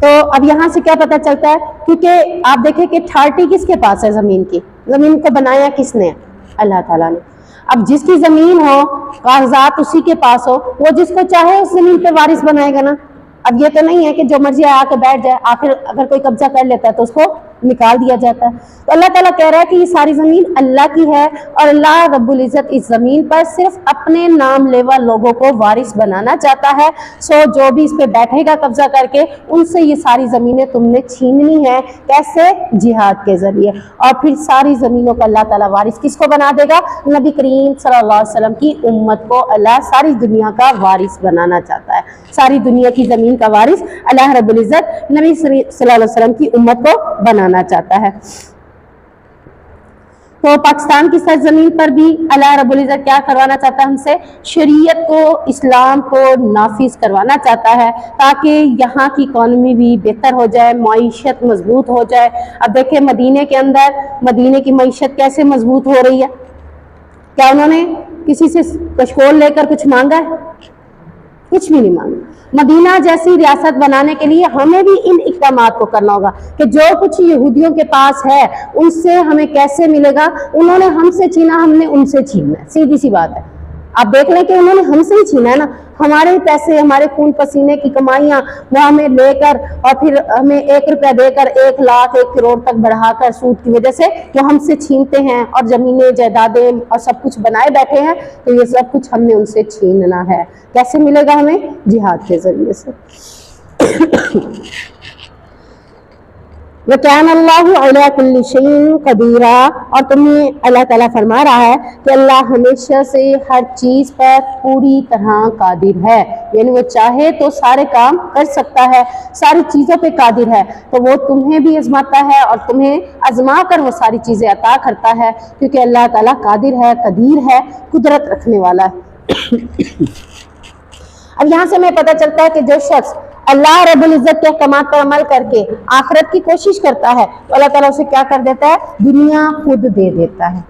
تو اب یہاں سے کیا پتہ چلتا ہے، کیونکہ آپ دیکھیں کہ 30 کس کے پاس ہے زمین کی، زمین کو بنایا کس نے؟ اللہ تعالیٰ نے۔ اب جس کی زمین ہو، کاغذات اسی کے پاس ہو، وہ جس کو چاہے اس زمین پہ وارث بنائے گا نا۔ اب یہ تو نہیں ہے کہ جو مرضی آ کے بیٹھ جائے، آخر اگر کوئی قبضہ کر لیتا ہے تو اس کو نکال دیا جاتا ہے۔ تو اللہ تعالیٰ کہہ رہا ہے کہ یہ ساری زمین اللہ کی ہے اور اللہ رب العزت اس زمین پر صرف اپنے نام لیوا لوگوں کو وارث بنانا چاہتا ہے۔ سو جو بھی اس پہ بیٹھے گا قبضہ کر کے، ان سے یہ ساری زمینیں تم نے چھیننی ہیں۔ کیسے؟ جہاد کے ذریعے۔ اور پھر ساری زمینوں کا اللہ تعالیٰ وارث کس کو بنا دے گا؟ نبی کریم صلی اللہ علیہ وسلم کی امت کو اللہ ساری دنیا کا وارث بنانا چاہتا ہے۔ ساری دنیا کی زمین کا وارث اللہ رب العزت نبی صلی اللہ علیہ وسلم کی امت کو بنانا چاہتا ہے۔ تو پاکستان کی سرزمین پر بھی اللہ رب العزت کیا کروانا چاہتا ہے ہم سے؟ شریعت کو، اسلام کو نافذ کروانا چاہتا ہے تاکہ یہاں کی اکانومی بھی بہتر ہو جائے، معیشت مضبوط ہو جائے۔ اب دیکھیں مدینے کے اندر مدینے کی معیشت کیسے مضبوط ہو رہی ہے؟ کیا انہوں نے کسی سے کشکول لے کر کچھ مانگا ہے؟ کچھ بھی نہیں مانگا۔ مدینہ جیسی ریاست بنانے کے لیے ہمیں بھی ان اقدامات کو کرنا ہوگا کہ جو کچھ یہودیوں کے پاس ہے ان سے ہمیں کیسے ملے گا؟ انہوں نے ہم سے چھینا، ہم نے ان سے چھیننا ہے، سیدھی سی بات ہے۔ آپ دیکھ لیں کہ انہوں نے ہم سے ہی چھینا ہے نا، ہمارے پیسے، ہمارے خون پسینے کی کمائیاں وہ ہمیں لے کر اور پھر ہمیں 1 روپیہ دے کر 1 لاکھ 1 کروڑ تک بڑھا کر سود کی وجہ سے وہ ہم سے چھینتے ہیں اور زمینیں جائیدادیں اور سب کچھ بنائے بیٹھے ہیں۔ تو یہ سب کچھ ہم نے ان سے چھیننا ہے۔ کیسے ملے گا ہمیں؟ جہاد کے ذریعے سے۔ وَكَانَ اللَّهُ عَلَىٰ كُلِّ شَيْءٍ قَدِيرًا، اور تمہیں اللہ تعالیٰ فرما رہا ہے کہ اللہ ہمیشہ سے ہر چیز پر پوری طرح قادر ہے، یعنی وہ چاہے تو سارے کام کر سکتا ہے، ساری چیزوں پہ قادر ہے۔ تو وہ تمہیں بھی آزماتا ہے اور تمہیں آزما کر وہ ساری چیزیں عطا کرتا ہے، کیونکہ اللہ تعالیٰ قادر ہے، قدیر ہے، قدرت رکھنے والا ہے۔ اب یہاں سے ہمیں پتہ چلتا ہے کہ جو شخص اللہ رب العزت کے احکامات پر عمل کر کے آخرت کی کوشش کرتا ہے تو اللہ تعالیٰ اسے کیا کر دیتا ہے؟ دنیا خود دے دیتا ہے۔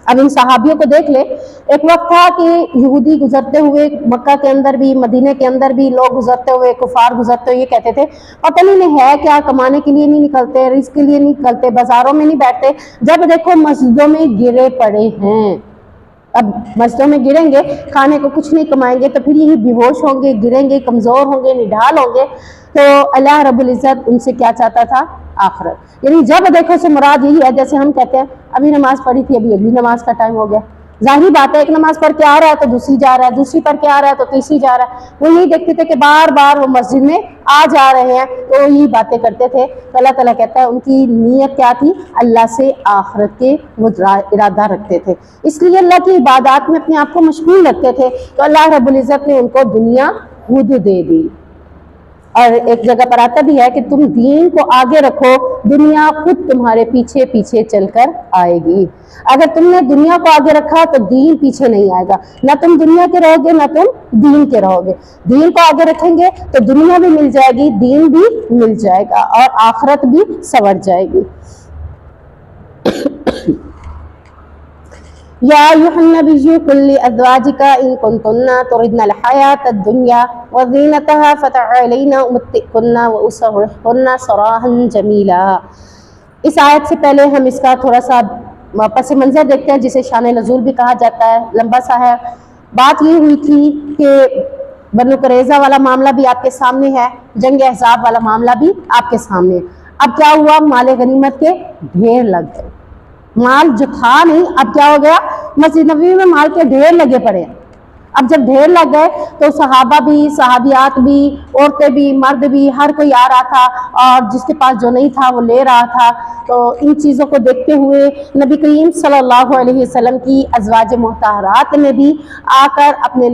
اب ان صحابیوں کو دیکھ لے، ایک وقت تھا کہ یہودی گزرتے ہوئے مکہ کے اندر بھی، مدینے کے اندر بھی لوگ گزرتے ہوئے، کفار گزرتے ہوئے یہ کہتے تھے پتہ نہیں ہے کیا، کمانے کے لیے نہیں نکلتے، رزق کے لیے نہیں نکلتے، بازاروں میں نہیں بیٹھتے۔ جب دیکھو مسجدوں میں گرے پڑے ہیں، اب مسجدوں میں گریں گے، کھانے کو کچھ نہیں کمائیں گے تو پھر یہی بے ہوش ہوں گے، گریں گے، کمزور ہوں گے، نڈھال ہوں گے۔ تو اللہ رب العزت ان سے کیا چاہتا تھا؟ آخرت۔ یعنی جب دیکھو سے مراد یہی ہے، جیسے ہم کہتے ہیں ابھی نماز پڑھی تھی، ابھی اگلی نماز کا ٹائم ہو گیا۔ ظاہری بات ہے ایک نماز پڑھ کے آ رہا ہے تو دوسری جا رہا ہے، دوسری پڑھ کے آ رہا ہے تو تیسری جا رہا ہے۔ وہ یہی دیکھتے تھے کہ بار بار وہ مسجد میں آ جا رہے ہیں تو یہی باتیں کرتے تھے۔ تو اللہ تعالیٰ کہتا ہے ان کی نیت کیا تھی؟ اللہ سے آخرت کے وہ ارادہ رکھتے تھے، اس لیے اللہ کی عبادات میں اپنے آپ کو مشغول رکھتے تھے۔ تو اللہ رب العزت نے ان کو دنیا خود دے دی. اور ایک جگہ پر آتا بھی ہے کہ تم دین کو آگے رکھو، دنیا خود تمہارے پیچھے پیچھے چل کر آئے گی. اگر تم نے دنیا کو آگے رکھا تو دین پیچھے نہیں آئے گا. نہ تم دنیا کے رہو گے، نہ تم دین کے رہو گے. دین کو آگے رکھیں گے تو دنیا بھی مل جائے گی، دین بھی مل جائے گا، اور آخرت بھی سنور جائے گی. یا ایھا النبی قل لازواجک ان کنتن تردن الحیاۃ الدنیا وزینتها فتعالین امتعکن واسرحکن سراحا جمیلا. اس آیت سے پہلے ہم اس کا تھوڑا سا پس منظر دیکھتے ہیں، جسے شان نزول بھی کہا جاتا ہے. لمبا سا ہے. بات یہ ہوئی تھی کہ بنو قریظہ والا معاملہ بھی آپ کے سامنے ہے، جنگ احزاب والا معاملہ بھی آپ کے سامنے ہے. اب کیا ہوا؟ مال غنیمت کے ڈھیر لگ گئے. مال جو تھا نہیں، اب کیا ہو گیا؟ مسجد نبوی میں مال کے ڈھیر لگے پڑے. اب جب ڈھیر لگ گئے تو صحابہ بھی، صحابیات بھی، عورتیں بھی، مرد بھی، ہر کوئی آ رہا تھا، اور جس کے پاس جو نہیں تھا وہ لے رہا تھا. تو ان چیزوں کو دیکھتے ہوئے نبی کریم صلی اللہ علیہ وسلم کی ازواج مطہرات نے بھی آ کر اپنے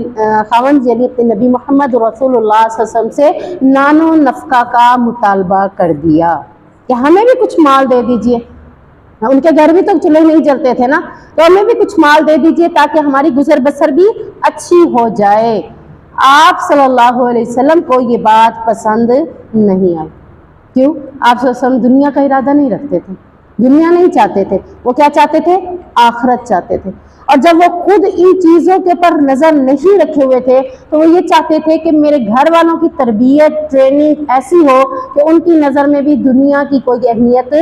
خاوند یعنی اپنے نبی محمد رسول اللہ صلی اللہ علیہ وسلم سے نان و نفقہ کا مطالبہ کر دیا کہ ہمیں بھی کچھ مال دے دیجئے. ان کے گھر بھی تو چولہے نہیں جلتے تھے نا، تو ہمیں بھی کچھ مال دے دیجئے تاکہ ہماری گزر بسر بھی اچھی ہو جائے. آپ صلی اللہ علیہ وسلم کو یہ بات پسند نہیں آئی. کیوں؟ آپ صلی اللہ علیہ وسلم دنیا کا ارادہ نہیں رکھتے تھے، دنیا نہیں چاہتے تھے. وہ کیا چاہتے تھے؟ آخرت چاہتے تھے. اور جب وہ خود ان چیزوں کے پر نظر نہیں رکھے ہوئے تھے تو وہ یہ چاہتے تھے کہ میرے گھر والوں کی تربیت، ٹریننگ ایسی ہو کہ ان کی نظر میں بھی دنیا کی کوئی اہمیت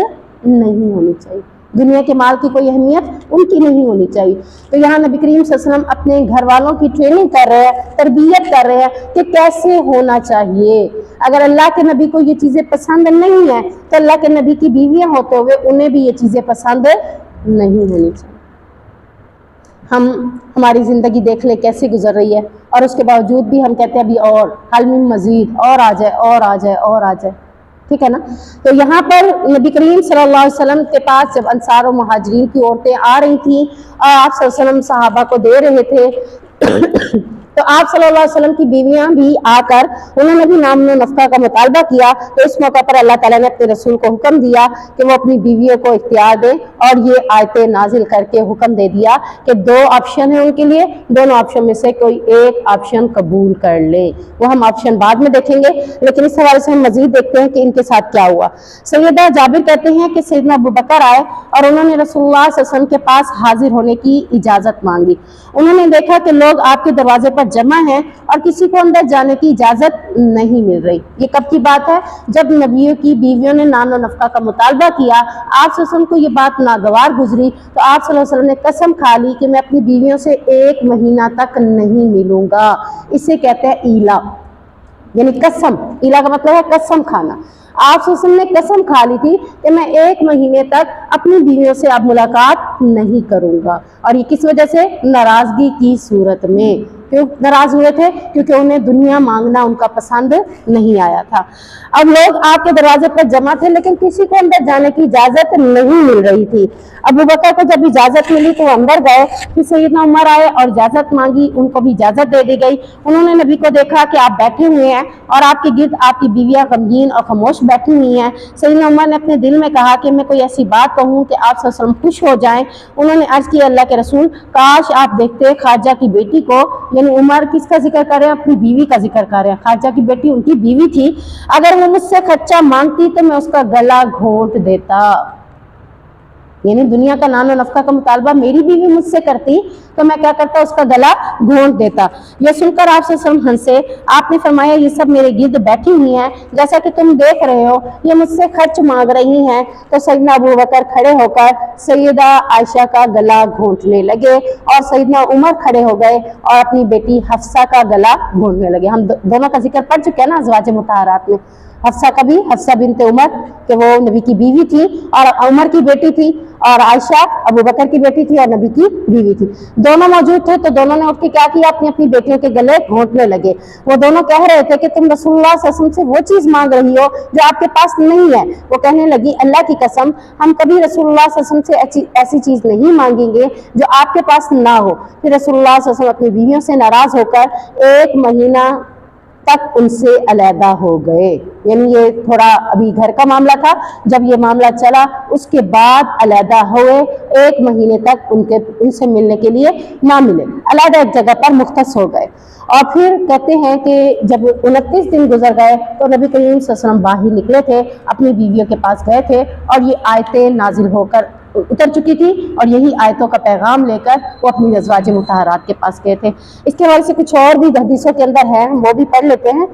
نہیں ہونی چاہیے، دنیا کے مال کی کوئی اہمیت ان کی نہیں ہونی چاہیے. تو یہاں نبی کریم صلی اللہ علیہ وسلم اپنے گھر والوں کی ٹریننگ کر رہے ہیں، تربیت کر رہے ہیں کہ کیسے ہونا چاہیے. اگر اللہ کے نبی کو یہ چیزیں پسند نہیں ہیں تو اللہ کے نبی کی بیویاں ہوتے ہوئے انہیں بھی یہ چیزیں پسند نہیں ہونی چاہیے. ہماری زندگی دیکھ لیں کیسے گزر رہی ہے، اور اس کے باوجود بھی ہم کہتے ہیں ابھی اور حل میں مزید اور آ جائے اور آ جائے اور آ جائے. ٹھیک ہے نا؟ تو یہاں پر نبی کریم صلی اللہ علیہ وسلم کے پاس جب انصار و مہاجرین کی عورتیں آ رہی تھیں اور آپ صلی اللہ علیہ وسلم صحابہ کو دے رہے تھے تو آپ صلی اللہ علیہ وسلم کی بیویاں بھی آ کر انہوں نے بھی نام و نفقہ کا مطالبہ کیا. تو اس موقع پر اللہ تعالیٰ نے اپنے رسول کو حکم دیا کہ وہ اپنی بیویوں کو اختیار دیں، اور یہ آیتیں نازل کر کے حکم دے دیا کہ دو آپشن ہیں ان کے لیے، دونوں آپشن میں سے کوئی ایک آپشن قبول کر لیں. وہ ہم آپشن بعد میں دیکھیں گے، لیکن اس حوالے سے ہم مزید دیکھتے ہیں کہ ان کے ساتھ کیا ہوا. سیدہ جابر کہتے ہیں کہ سیدنا ابوبکر آئے اور انہوں نے رسول اللہ صلی اللہ علیہ وسلم کے پاس حاضر ہونے کی اجازت مانگی. انہوں نے دیکھا کہ لوگ آپ کے دروازے پر جمع ہیں اور کسی کو اندر جانے کی اجازت نہیں مل رہی. یہ کب کی بات ہے؟ جب نبیوں کی بیویوں نے نان و نفقہ کا مطالبہ کیا، آپ صلی اللہ علیہ وسلم کو یہ بات ناگوار گزری تو آپ صلی اللہ علیہ وسلم نے قسم کھا لی کہ میں اپنی بیویوں سے 1 مہینہ تک نہیں ملوں گا. اسے کہتے ہیں ایلا، یعنی قسم. ایلا کا مطلب ہے قسم کھانا. آپ صلی اللہ علیہ وسلم نے قسم کھا لی تھی کہ میں 1 مہینے تک اپنی بیویوں سے اب ملاقات نہیں کروں گا. اور یہ کس وجہ سے؟ ناراضگی کی صورت میں. کیوں ناراض ہوئے تھے؟ کیونکہ انہیں دنیا مانگنا ان کا پسند نہیں آیا تھا. اب لوگ آپ کے دروازے پر جمع تھے لیکن کسی کو اندر جانے کی اجازت نہیں مل رہی تھی. ابوبکر کو جب اجازت ملی تو وہ اندر گئے، پھر سیدنا عمر آئے اور اجازت مانگی، ان کو بھی اجازت دے دی گئی. انہوں نے نبی کو دیکھا کہ آپ بیٹھے ہوئے ہیں اور آپ کے گرد آپ کی بیویاں غمگین اور خاموش بیٹھی ہوئی ہیں. سیدنا عمر نے اپنے دل میں کہا کہ میں کوئی ایسی بات کہوں کہ آپ صلی اللہ علیہ وسلم خوش ہو جائیں. انہوں نے عرض کی اللہ کے رسول کاش آپ دیکھتے خارجہ کی بیٹی کو، یعنی عمر کس کا ذکر کر رہے ہیں؟ اپنی بیوی کا ذکر کر رہے ہیں. خارجہ کی بیٹی ان کی بیوی تھی. اگر وہ مجھ سے خرچہ مانگتی تو میں اس کا گلا گھونٹ دیتا. یعنی دنیا کا نان و نفقہ کا مطالبہ میری بیوی مجھ سے کرتی تو میں کیا کرتا؟ اس کا گلا گھونٹ دیتا. یہ سن کر آپ صلی اللہ علیہ وسلم ہنسے. آپ نے فرمایا یہ سب میرے گرد بیٹھی ہوئی ہیں، جیسا کہ تم دیکھ رہے ہو یہ مجھ سے خرچ مانگ رہی ہیں. تو سیدنا ابوبکر کھڑے ہو کر سیدہ عائشہ کا گلا گھونٹنے لگے اور سیدنا عمر کھڑے ہو گئے اور اپنی بیٹی حفصہ کا گلا گھونٹنے لگے. ہم دونوں کا ذکر پڑھ چکے ہیں نا ازواج مطہرات میں. حفصہ کا بھی، حفصہ بنت عمر کہ وہ نبی کی بیوی تھی اور عمر کی بیٹی تھی، اور عائشہ ابوبکر کی بیٹی تھی اور نبی کی بیوی تھی. دونوں موجود تھے تو دونوں نے اٹھ کے کیا کیا؟ اپنی اپنی بیٹیوں کے گلے گھونٹنے لگے. وہ دونوں کہہ رہے تھے کہ تم رسول اللہ صلی اللہ علیہ وسلم سے وہ چیز مانگ رہی ہو جو آپ کے پاس نہیں ہے. وہ کہنے لگی اللہ کی قسم ہم کبھی رسول اللہ صلی اللہ علیہ وسلم سے ایسی چیز نہیں مانگیں گے جو آپ کے پاس نہ ہو. پھر رسول اللہ صلی اللہ علیہ وسلم اپنی بیویوں سے ناراض ہو کر 1 مہینہ تک ان سے علیحدہ ہو گئے. یعنی یہ تھوڑا ابھی گھر کا معاملہ تھا، جب یہ معاملہ چلا اس کے بعد علیحدہ ہوئے، 1 مہینے تک ان سے ملنے کے لیے نہ ملے، علیحدہ ایک جگہ پر مختص ہو گئے. اور پھر کہتے ہیں کہ جب 29 دن گزر گئے تو نبی کریم صلی اللہ علیہ وسلم باہر نکلے تھے، اپنی بیویوں کے پاس گئے تھے اور یہ آیتیں نازل ہو کر اتر چکی تھی اور یہی آیتوں کا پیغام لے کر وہ اپنی ازواج مطہرات کے پاس گئے تھے. اس کے حوالے سے کچھ اور بھی حدیثوں کے اندر ہیں، وہ بھی پڑھ لیتے ہیں.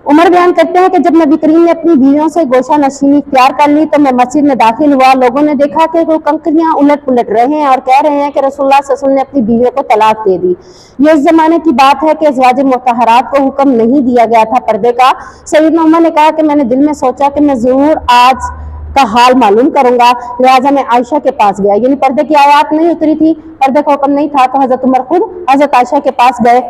عمر بیان کرتے ہیں کہ جب نبی کریم نے اپنی بیویوں سے گوشہ نشینی اختیار کر لی تو میں مسجد میں داخل ہوا. لوگوں نے دیکھا کہ وہ کنکریاں الٹ پلٹ رہے ہیں اور کہہ رہے ہیں کہ رسول اللہ صلی اللہ علیہ وسلم نے اپنی بیویوں کو طلاق دے دی. یہ اس زمانے کی بات ہے کہ ازواج مطہرات کو حکم نہیں دیا گیا تھا پردے کا. سیدنا عمر نے کہا کہ میں نے دل میں سوچا کہ میں ضرور آج کا حال معلوم کروں گا، لہٰذا میں عائشہ کے پاس گیا. یعنی پردے کی آیات نہیں اتری تھی، پردے کا حکم نہیں تھا، تو حضرت عمر خود حضرت عائشہ کے پاس گئے.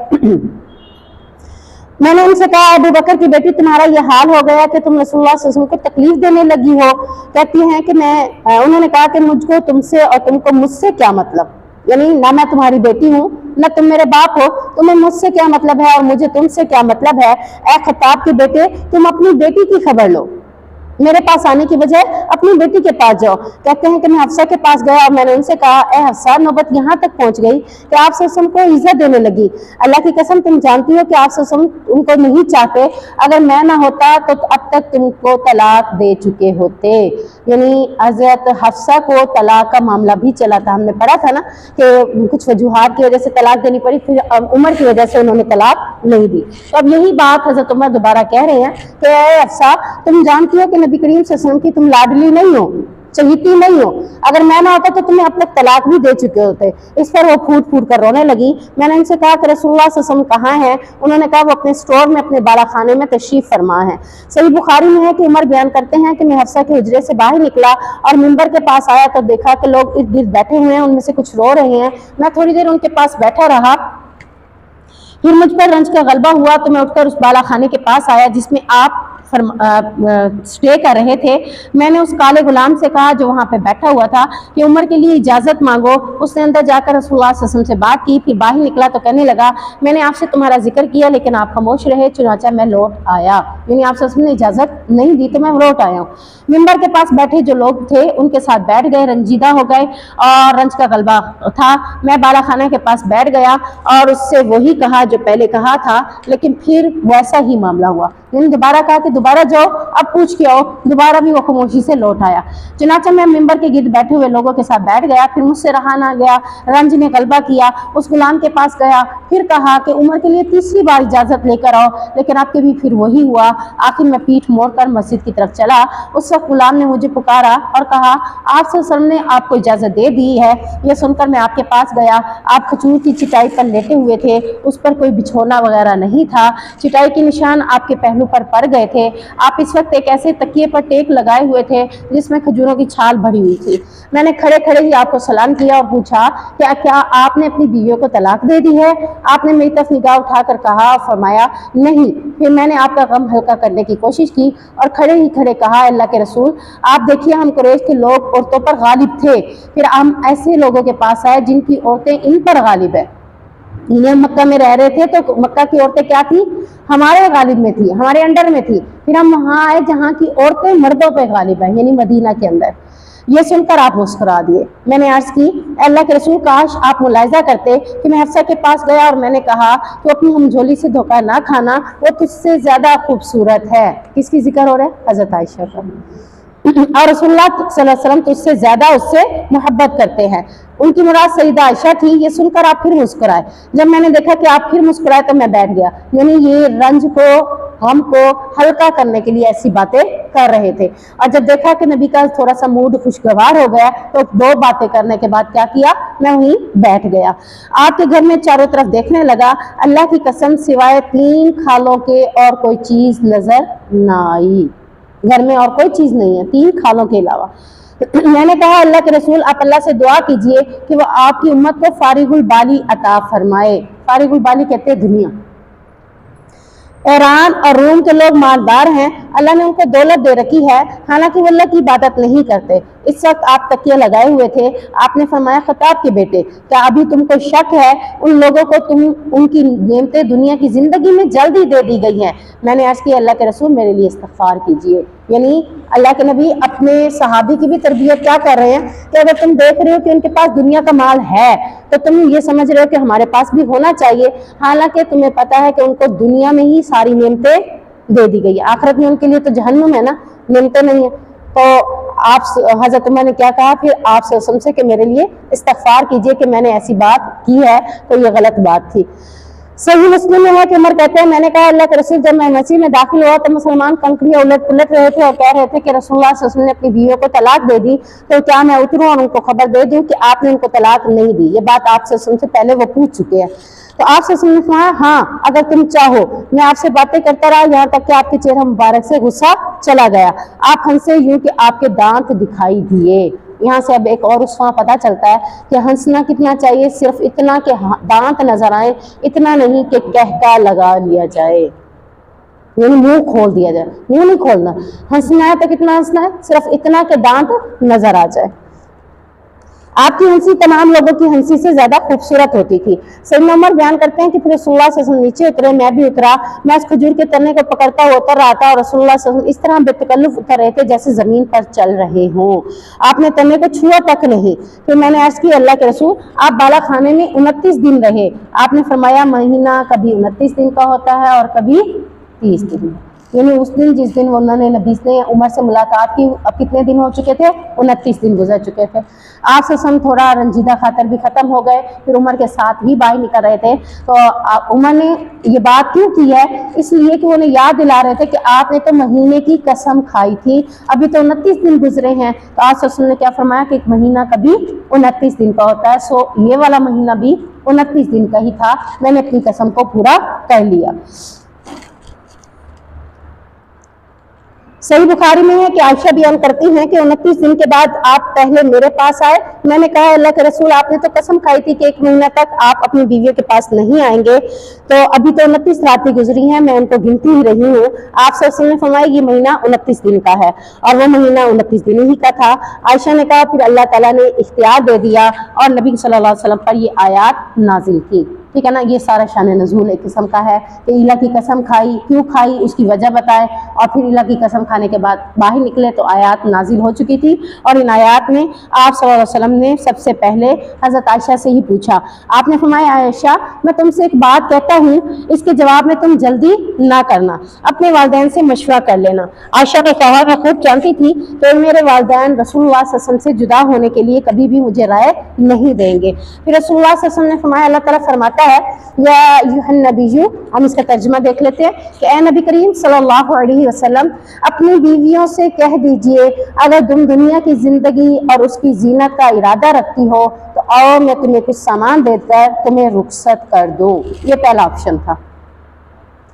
میں نے ان سے کہا ابو بکر کی بیٹی تمہارا یہ حال ہو گیا کہ تم رسول اللہ صلی اللہ علیہ وسلم کو تکلیف دینے لگی ہو. کہتی ہیں کہ انہوں نے کہا کہ مجھ کو تم سے اور تم کو مجھ سے کیا مطلب، یعنی نہ میں تمہاری بیٹی ہوں نہ تم میرے باپ ہو، تمہیں مجھ سے کیا مطلب ہے اور مجھے تم سے کیا مطلب ہے. اے خطاب کے بیٹے تم اپنی بیٹی کی خبر لو، میرے پاس آنے کی بجائے اپنی بیٹی کے پاس جاؤ. کہتے ہیں کہ میں حفصہ کے پاس گیا اور میں نے ان سے کہا اے حفصہ نوبت یہاں تک پہنچ گئی کہ آپ صلی اللہ علیہ وسلم کو عزت دینے لگی. اللہ کی قسم تم جانتی ہو کہ آپ صلی اللہ علیہ وسلم ان کو نہیں چاہتے، اگر میں نہ ہوتا تو اب تک تم کو طلاق دے چکے ہوتے. یعنی حضرت حفصہ کو طلاق کا معاملہ بھی چلا تھا، ہم نے پڑھا تھا نا کہ کچھ وجوہات کی وجہ سے طلاق دینی پڑی، پھر عمر کی وجہ سے انہوں نے طلاق نہیں دی. تو اب یہی بات حضرت عمر دوبارہ کہہ رہے ہیں کہ اے حفصہ تم جانتی ہو کہ نبی کریم صلی اللہ علیہ وسلم کی تم لاڈلی نہیں ہو، چہیتی نہیں ہو، اگر میں نہ ہوتا تو تمہیں اب تک طلاق بھی دے چکے ہوتے. اس پر وہ پھوٹ پھوٹ کر رونے لگی. میں نے ان سے کہا کہ رسول اللہ صلی اللہ علیہ وسلم کہاں ہیں؟ انہوں نے کہا وہ اپنے سٹور میں اپنے بالا خانے میں تشریف فرما ہے. صحیح بخاری میں ہے کہ عمر بیان کرتے ہیں کہ میں حفصہ کے حجرے سے باہر نکلا اور منبر کے پاس آیا تو دیکھا کہ لوگ ارد گرد بیٹھے ہوئے ہیں، ان میں سے کچھ رو رہے ہیں. میں تھوڑی دیر ان کے پاس بیٹھا رہا، پھر مجھ پر رنج کا غلبہ ہوا تو میں اٹھ کر اس بالا خانے کے پاس آیا جس میں آپ اسٹے کر رہے تھے. میں نے اس کالے غلام سے کہا جو وہاں پہ بیٹھا ہوا تھا کہ عمر کے لیے اجازت مانگو. اس نے اندر جا کر رسول اللہ صلی اللہ علیہ وسلم سے بات کی، پھر باہر نکلا تو کہنے لگا میں نے آپ سے تمہارا ذکر کیا لیکن آپ خاموش رہے، چنانچہ میں لوٹ آیا. یعنی آپ صلی اللہ علیہ وسلم نے اجازت نہیں دی تو میں لوٹ آیا ہوں. منبر کے پاس بیٹھے جو لوگ تھے ان کے ساتھ بیٹھ گئے، رنجیدہ ہو گئے اور رنج کا غلبہ تھا. میں بالا خانہ کے پاس بیٹھ گیا اور اس سے وہی کہا جو پہلے کہا تھا، لیکن پھر ویسا ہی معاملہ ہوا. یعنی دوبارہ کہا کہ دوبارہ جاؤ، اب پوچھ کے آؤ. دوبارہ بھی وہ خاموشی سے لوٹ آیا. چنانچہ میں منبر کے گرد بیٹھے ہوئے لوگوں کے ساتھ بیٹھ گیا. پھر مجھ سے رہا نہ گیا، رنج نے غلبہ کیا. اس غلام کے پاس گیا، پھر کہا کہ عمر کے لیے تیسری بار اجازت لے کر آؤ، لیکن آپ کے بھی پھر وہی ہوا. آخر میں پیٹھ موڑ کر مسجد کی طرف چلا. اس وقت غلام نے مجھے پکارا اور کہا آپ صلی اللہ علیہ وسلم نے آپ کو اجازت دے دی ہے. یہ سن کر میں آپ کے پاس گیا. آپ کھجور کی چٹائی پر لیٹے ہوئے تھے، اس پر کوئی بچھونا وغیرہ نہیں تھا. چٹائی کے نشان آپ کے پہلو پر پڑ گئے تھے. آپ اس وقت ایک ایسے تکیے پر ٹیک لگائے ہوئے تھے جس میں کھجوروں کی چھال بھری ہوئی تھی. میں نے کھڑے کھڑے ہی آپ کو سلام کیا اور پوچھا کہ کیا آپ نے اپنی بیویوں کو طلاق دے دی ہے؟ آپ نے میری طرف نگاہ اٹھا کر کہا اور فرمایا نہیں. پھر میں نے آپ کا غم ہلکا کرنے کی کوشش کی اور کھڑے ہی کھڑے کہا اللہ کے رسول آپ دیکھیے ہم قریش کے لوگ عورتوں پر غالب تھے، پھر ہم ایسے لوگوں کے پاس آئے جن کی عورتیں ان پر غالب ہے. یہ مکہ میں رہ رہے تھے تو مکہ کی عورتیں کیا تھی؟ ہمارے غالب میں تھی، ہمارے انڈر میں تھی. پھر ہم وہاں آئے جہاں کی عورتیں مردوں پہ غالب ہیں، یعنی مدینہ کے اندر. یہ سن کر آپ مسکرا دیے. میں نے عرض کی اے اللہ کے رسول کاش آپ ملاحظہ کرتے کہ میں حفصہ کے پاس گیا اور میں نے کہا تو اپنی ہمجولی سے دھوکہ نہ کھانا، وہ تجھ سے زیادہ خوبصورت ہے. کس کی ذکر ہو رہا ہے؟ حضرت عائشہ کا. اور رسول اللہ صلی اللہ علیہ وسلم تجھ سے زیادہ اس سے محبت کرتے ہیں. ان کی مراد سیدہ عائشہ تھی. یہ سن کر آپ پھر مسکرائے. جب میں نے دیکھا کہ آپ پھر مسکرائے تو میں بیٹھ گیا. یعنی یہ رنج کو غم کو ہلکا کرنے کے لیے ایسی باتیں کر رہے تھے. اور جب دیکھا کہ نبی کا تھوڑا سا موڈ خوشگوار ہو گیا تو 2 باتیں کرنے کے بعد کیا کیا، میں وہیں بیٹھ گیا. آپ کے گھر میں چاروں طرف دیکھنے لگا. اللہ کی قسم سوائے 3 کھالوں کے اور کوئی چیز نظر نہ آئی. گھر میں اور کوئی چیز نہیں ہے 3 کھالوں کے علاوہ. میں نے کہا اللہ کے رسول آپ اللہ سے دعا کیجئے کہ وہ آپ کی امت کو فارغ البالی عطا فرمائے. فارغ البالی کہتے ہیں دنیا. ایران اور روم کے لوگ مالدار ہیں، اللہ نے ان کو دولت دے رکھی ہے، حالانکہ وہ اللہ کی عبادت نہیں کرتے۔ اس وقت آپ تکیہ لگائے ہوئے تھے، آپ نے فرمایا خطاب کے بیٹے کیا ابھی تم کو شک ہے ان لوگوں کو ان کی نعمتیں دنیا کی زندگی میں جلدی دے دی گئی ہیں؟ میں نے عرض کیا اللہ کے رسول میرے لیے استغفار کیجئے۔ یعنی اللہ کے نبی اپنے صحابی کی بھی تربیت کیا کر رہے ہیں کہ اگر تم دیکھ رہے ہو کہ ان کے پاس دنیا کا مال ہے تو تم یہ سمجھ رہے ہو کہ ہمارے پاس بھی ہونا چاہیے، حالانکہ تمہیں پتا ہے کہ ان کو دنیا میں ہی ساری نعمتیں دے دی گئی، آخرت میں ان کے لیے تو جہنم ہے نا، نعمتیں نہیں ہیں۔ تو آپ حضرت عمر نے کیا کہا پھر آپ سے سمجھے کہ میرے لیے استغفار کیجئے کہ میں نے ایسی بات کی ہے تو یہ غلط بات تھی۔ صحیح مسلم میں ہے کہ عمر کہتے ہیں میں نے کہا اللہ کے رسول جب میں مسیح میں داخل ہوا تو مسلمان کنکریاں الٹ پلٹ رہے تھے اور کہہ رہے تھے کہ رسول اللہ صلی اللہ علیہ وسلم نے اپنی بیویوں کو طلاق دے دی، تو کیا میں اتروں اور ان کو خبر دے دوں کہ آپ نے ان کو طلاق نہیں دی؟ یہ بات آپ سے پہلے وہ پوچھ چکے ہیں۔ تو آپ سے نے فرمایا ہاں اگر تم چاہو میں آپ سے باتیں کرتا رہا یہاں تک کہ آپ کے چہرہ مبارک سے غصہ چلا گیا، آپ ہنسے یوں کہ آپ کے دانت دکھائی دیے۔ یہاں سے اب ایک اور رسواں پتہ چلتا ہے کہ ہنسنا کتنا چاہیے، صرف اتنا کہ دانت نظر آئے، اتنا نہیں کہ کہکا لگا لیا جائے، یعنی منہ کھول دیا جائے، منہ نہیں کھولنا۔ ہنسنا ہے تو کتنا ہنسنا ہے؟ صرف اتنا کہ دانت نظر آ جائے۔ آپ کی ہنسی تمام لوگوں کی ہنسی سے زیادہ خوبصورت ہوتی تھی۔ سیدنا عمر بیان کرتے ہیں کہ پھر رسول اللہ صلی اللہ علیہ وسلم نیچے اترے، میں بھی اترا، میں اس کھجور کے تنے کو پکڑتا ہوا اتر رہا تھا اور رسول اللہ صلی اللہ علیہ وسلم اس طرح بے تکلف اتر رہے تھے جیسے زمین پر چل رہے ہوں، آپ نے تنے کو چھوا تک نہیں۔ پھر میں نے عرض کی اللہ کے رسول آپ بالا خانے میں 29 دن رہے، آپ نے فرمایا مہینہ کبھی 29 دن کا ہوتا ہے اور کبھی 30 دن، یعنی اس دن جس دن انہوں نے نبی نے عمر سے ملاقات کی اب کتنے دن ہو چکے تھے؟ 29 دن گزر چکے تھے۔ آپ سے تھوڑا رنجیدہ خاطر بھی ختم ہو گئے، پھر عمر کے ساتھ ہی باہر نکل رہے تھے۔ تو عمر نے یہ بات کیوں کی ہے؟ اس لیے کہ انہیں یاد دلا رہے تھے کہ آپ نے تو مہینے کی قسم کھائی تھی، ابھی تو 29 دن گزرے ہیں۔ تو آپ سے نے کیا فرمایا کہ ایک مہینہ کبھی 29 دن کا ہوتا ہے، سو یہ والا مہینہ بھی 29 دن کا ہی تھا، میں نے اپنی قسم کو پورا کر لیا۔ صحیح بخاری میں ہے کہ عائشہ بیان کرتی ہیں کہ 29 دن کے بعد آپ پہلے میرے پاس آئے، میں نے کہا اللہ کے رسول آپ نے تو قسم کھائی تھی کہ ایک مہینہ تک آپ اپنی بیویوں کے پاس نہیں آئیں گے، تو ابھی تو 29 راتیں گزری ہیں، میں ان کو گنتی ہی رہی ہوں۔ آپ صلی اللہ علیہ وسلم نے فرمایا یہ مہینہ 29 دن کا ہے، اور وہ مہینہ 29 دن ہی کا تھا۔ عائشہ نے کہا پھر اللہ تعالیٰ نے اختیار دے دیا اور نبی صلی اللہ علیہ وسلم پر یہ آیات نازل کی، ٹھیک ہے نا۔ یہ سارا شان نزول ایک قسم کا ہے کہ الہ کی قسم کھائی، کیوں کھائی اس کی وجہ بتائے، اور پھر الہ کی قسم کھانے کے بعد باہر نکلے تو آیات نازل ہو چکی تھی، اور ان آیات میں آپ صلی اللہ علیہ وسلم نے سب سے پہلے حضرت عائشہ سے ہی پوچھا۔ آپ نے فرمایا عائشہ میں تم سے ایک بات کہتا ہوں، اس کے جواب میں تم جلدی نہ کرنا، اپنے والدین سے مشورہ کر لینا۔ عائشہ نے کہا میں خوب جانتی تھی کہ میرے والدین رسول اللہ صلی اللہ علیہ وسلم سے جدا ہونے کے لیے کبھی بھی مجھے رائے نہیں دیں گے۔ پھر رسول اللہ صلی اللہ علیہ وسلم نے فرمایا اللہ تعالیٰ فرماتا ہے یا ایھا النبی، ہم اس کا ترجمہ دیکھ لیتے ہیں کہ اے نبی کریم صلی اللہ علیہ وسلم اپنی بیویوں سے کہہ دیجئے اگر تم دنیا کی زندگی اور اس کی زینت کا ارادہ رکھتی ہو تو آؤ میں تمہیں کچھ سامان دے کر تمہیں رخصت کر دوں۔ یہ پہلا آپشن تھا،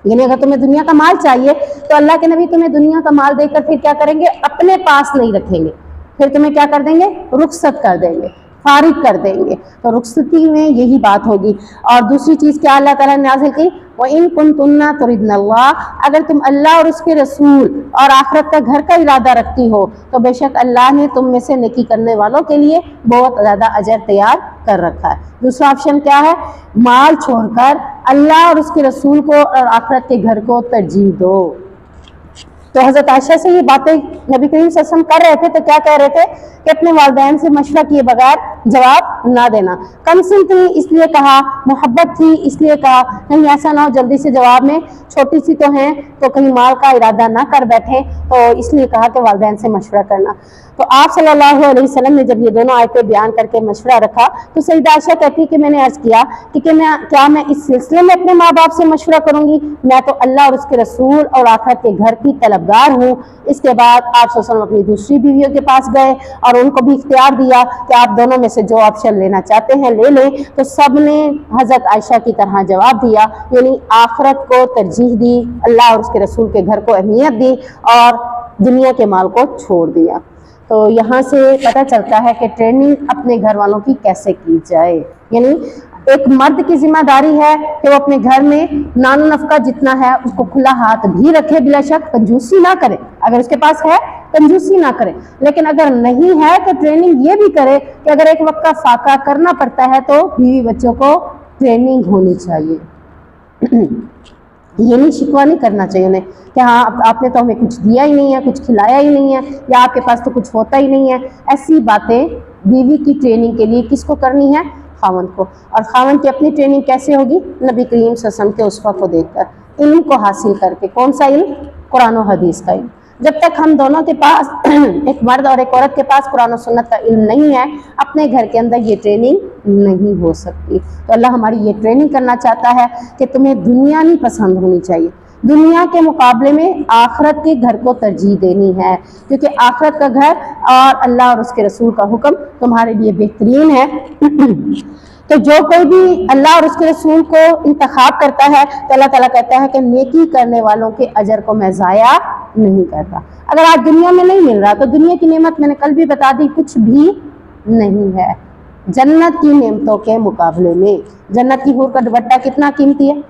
یعنی اگر تمہیں دنیا کا مال چاہیے تو اللہ کے نبی تمہیں دنیا کا مال دے کر پھر کیا کریں گے؟ اپنے پاس نہیں رکھیں گے، پھر تمہیں کیا کر دیں گے؟ رخصت کر دیں گے، فارغ کر دیں گے۔ تو رخصتی میں یہی بات ہوگی۔ اور دوسری چیز کیا اللہ تعالیٰ نے نازل کی؟ وَإِن كُنتُنَّ تُرِدْنَ اللَّهَ، اگر تم اللہ اور اس کے رسول اور آخرت کا گھر کا ارادہ رکھتی ہو تو بے شک اللہ نے تم میں سے نیکی کرنے والوں کے لیے بہت زیادہ اجر تیار کر رکھا ہے۔ دوسرا آپشن کیا ہے؟ مال چھوڑ کر اللہ اور اس کے رسول کو اور آخرت کے گھر کو ترجیح دو۔ تو حضرت عائشہ سے یہ باتیں نبی کریم صلی اللہ علیہ وسلم کر رہے تھے تو کیا کہہ رہے تھے کہ اپنے والدین سے مشورہ کیے بغیر جواب نہ دینا۔ کم سن تھی اس لیے کہا، محبت تھی اس لیے کہا، کہیں ایسا نہ ہو جلدی سے جواب میں، چھوٹی سی تو ہیں تو کہیں مال کا ارادہ نہ کر بیٹھے، تو اس لیے کہا کہ والدین سے مشورہ کرنا۔ تو آپ صلی اللہ علیہ وسلم نے جب یہ دونوں آیتیں بیان کر کے مشورہ رکھا تو سیدہ عائشہ کہتی کہ میں نے عرض کیا کہ کیا میں اس سلسلے میں اپنے ماں باپ سے مشورہ کروں گی؟ میں تو اللہ اور اس کے رسول اور آخرت کے گھر کی طلبگار ہوں۔ اس کے بعد آپ صلی اللہ علیہ وسلم اپنی دوسری بیویوں کے پاس گئے اور ان کو بھی اختیار دیا کہ آپ دونوں میں سے جو آپشن لینا چاہتے ہیں لے لیں، تو سب نے حضرت عائشہ کی طرح جواب دیا، یعنی آخرت کو ترجیح دی، اللہ اور اس کے رسول کے گھر کو اہمیت دی اور دنیا کے مال کو چھوڑ دیا۔ تو یہاں سے پتہ چلتا ہے کہ ٹریننگ اپنے گھر والوں کی کیسے کی جائے، یعنی ایک مرد کی ذمہ داری ہے کہ وہ اپنے گھر میں نان و نفقہ جتنا ہے اس کو کھلا ہاتھ بھی رکھے، بلا شک کنجوسی نہ کرے، اگر اس کے پاس ہے کنجوسی نہ کرے، لیکن اگر نہیں ہے تو ٹریننگ یہ بھی کرے کہ اگر ایک وقت کا فاقہ کرنا پڑتا ہے تو بیوی بچوں کو ٹریننگ ہونی چاہیے۔ یہ نہیں شکوہ نہیں کرنا چاہیے انہیں کہ ہاں آپ نے تو ہمیں کچھ دیا ہی نہیں ہے، کچھ کھلایا ہی نہیں ہے، یا آپ کے پاس تو کچھ ہوتا ہی نہیں ہے۔ ایسی باتیں بیوی کی ٹریننگ کے لیے کس کو کرنی ہے؟ خاوند کو۔ اور خاوند کی اپنی ٹریننگ کیسے ہوگی؟ نبی کریم صلی اللہ علیہ وسلم کے اسوہ کو دیکھ کر، علم کو حاصل کر کے۔ کون سا علم؟ قرآن و حدیث کا علم۔ جب تک ہم دونوں کے پاس ایک مرد اور ایک عورت کے پاس قرآن و سنت کا علم نہیں ہے، اپنے گھر کے اندر یہ ٹریننگ نہیں ہو سکتی۔ تو اللہ ہماری یہ ٹریننگ کرنا چاہتا ہے کہ تمہیں دنیا نہیں پسند ہونی چاہیے، دنیا کے مقابلے میں آخرت کے گھر کو ترجیح دینی ہے، کیونکہ آخرت کا گھر اور اللہ اور اس کے رسول کا حکم تمہارے لیے بہترین ہے۔ تو جو کوئی بھی اللہ اور اس کے رسول کو انتخاب کرتا ہے تو اللہ تعالیٰ کہتا ہے کہ نیکی کرنے والوں کے اجر کو میں ضائع نہیں کرتا۔ اگر آج دنیا میں نہیں مل رہا تو دنیا کی نعمت میں نے کل بھی بتا دی کچھ بھی نہیں ہے جنت کی نعمتوں کے مقابلے میں۔ جنت کی حور کا دوپٹہ کتنا قیمتی ہے،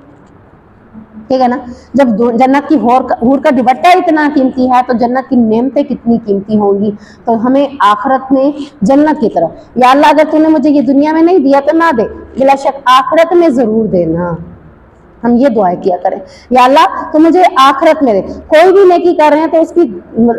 ٹھیک ہے نا؟ جب جنت کی حور کا دوپٹہ اتنا قیمتی ہے تو جنت کی نعمتیں کتنی قیمتی ہوں گی۔ تو ہمیں آخرت میں جنت کی طرف، یا اللہ اگر تو نے مجھے یہ دنیا میں نہیں دیا تو نہ دے، بلا شک آخرت میں ضرور دینا۔ ہم یہ دعائیں کیا کریں، یا اللہ تو مجھے آخرت میں دے۔ کوئی بھی نیکی کر رہے ہیں تو اس کی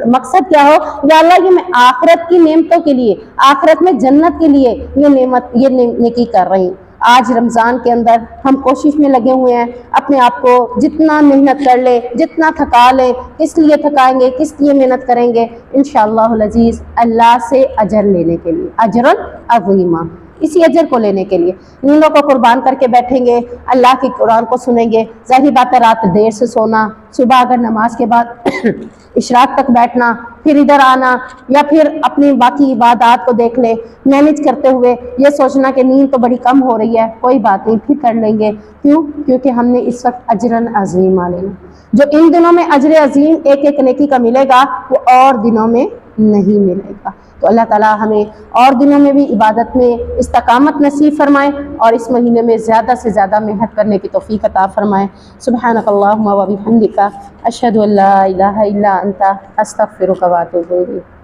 مقصد کیا ہو، یا اللہ یہ میں آخرت کی نعمتوں کے لیے، آخرت میں جنت کے لیے یہ نیکی کر رہی ہوں۔ آج رمضان کے اندر ہم کوشش میں لگے ہوئے ہیں، اپنے آپ کو جتنا محنت کر لے، جتنا تھکا لے، کس لیے تھکائیں گے، کس لیے محنت کریں گے؟ انشاءاللہ العزیز اللہ سے اجر لینے کے لیے، اجر عظیمہ، اسی اجر کو لینے کے لیے نیندوں کو قربان کر کے بیٹھیں گے، اللہ کی قرآن کو سنیں گے۔ ظاہری بات ہے رات دیر سے سونا، صبح اگر نماز کے بعد اشراق تک بیٹھنا، پھر ادھر آنا، یا پھر اپنی باقی عبادات کو دیکھ لیں مینج کرتے ہوئے، یہ سوچنا کہ نیند تو بڑی کم ہو رہی ہے، کوئی بات نہیں، پھر کر لیں گے۔ کیوں؟ کیونکہ ہم نے اس وقت اجرن عظیم لینا، جو ان دنوں میں اجر عظیم ایک ایک نیکی کا ملے گا وہ اور دنوں میں نہیں ملے گا۔ تو اللہ تعالیٰ ہمیں اور دنوں میں بھی عبادت میں استقامت نصیب فرمائے اور اس مہینے میں زیادہ سے زیادہ محنت کرنے کی توفیق عطا فرمائے۔ سبحانک اللہم و بحمدک، اشہد ان لا الہ الا انت، استغفرک و اتوب الیک۔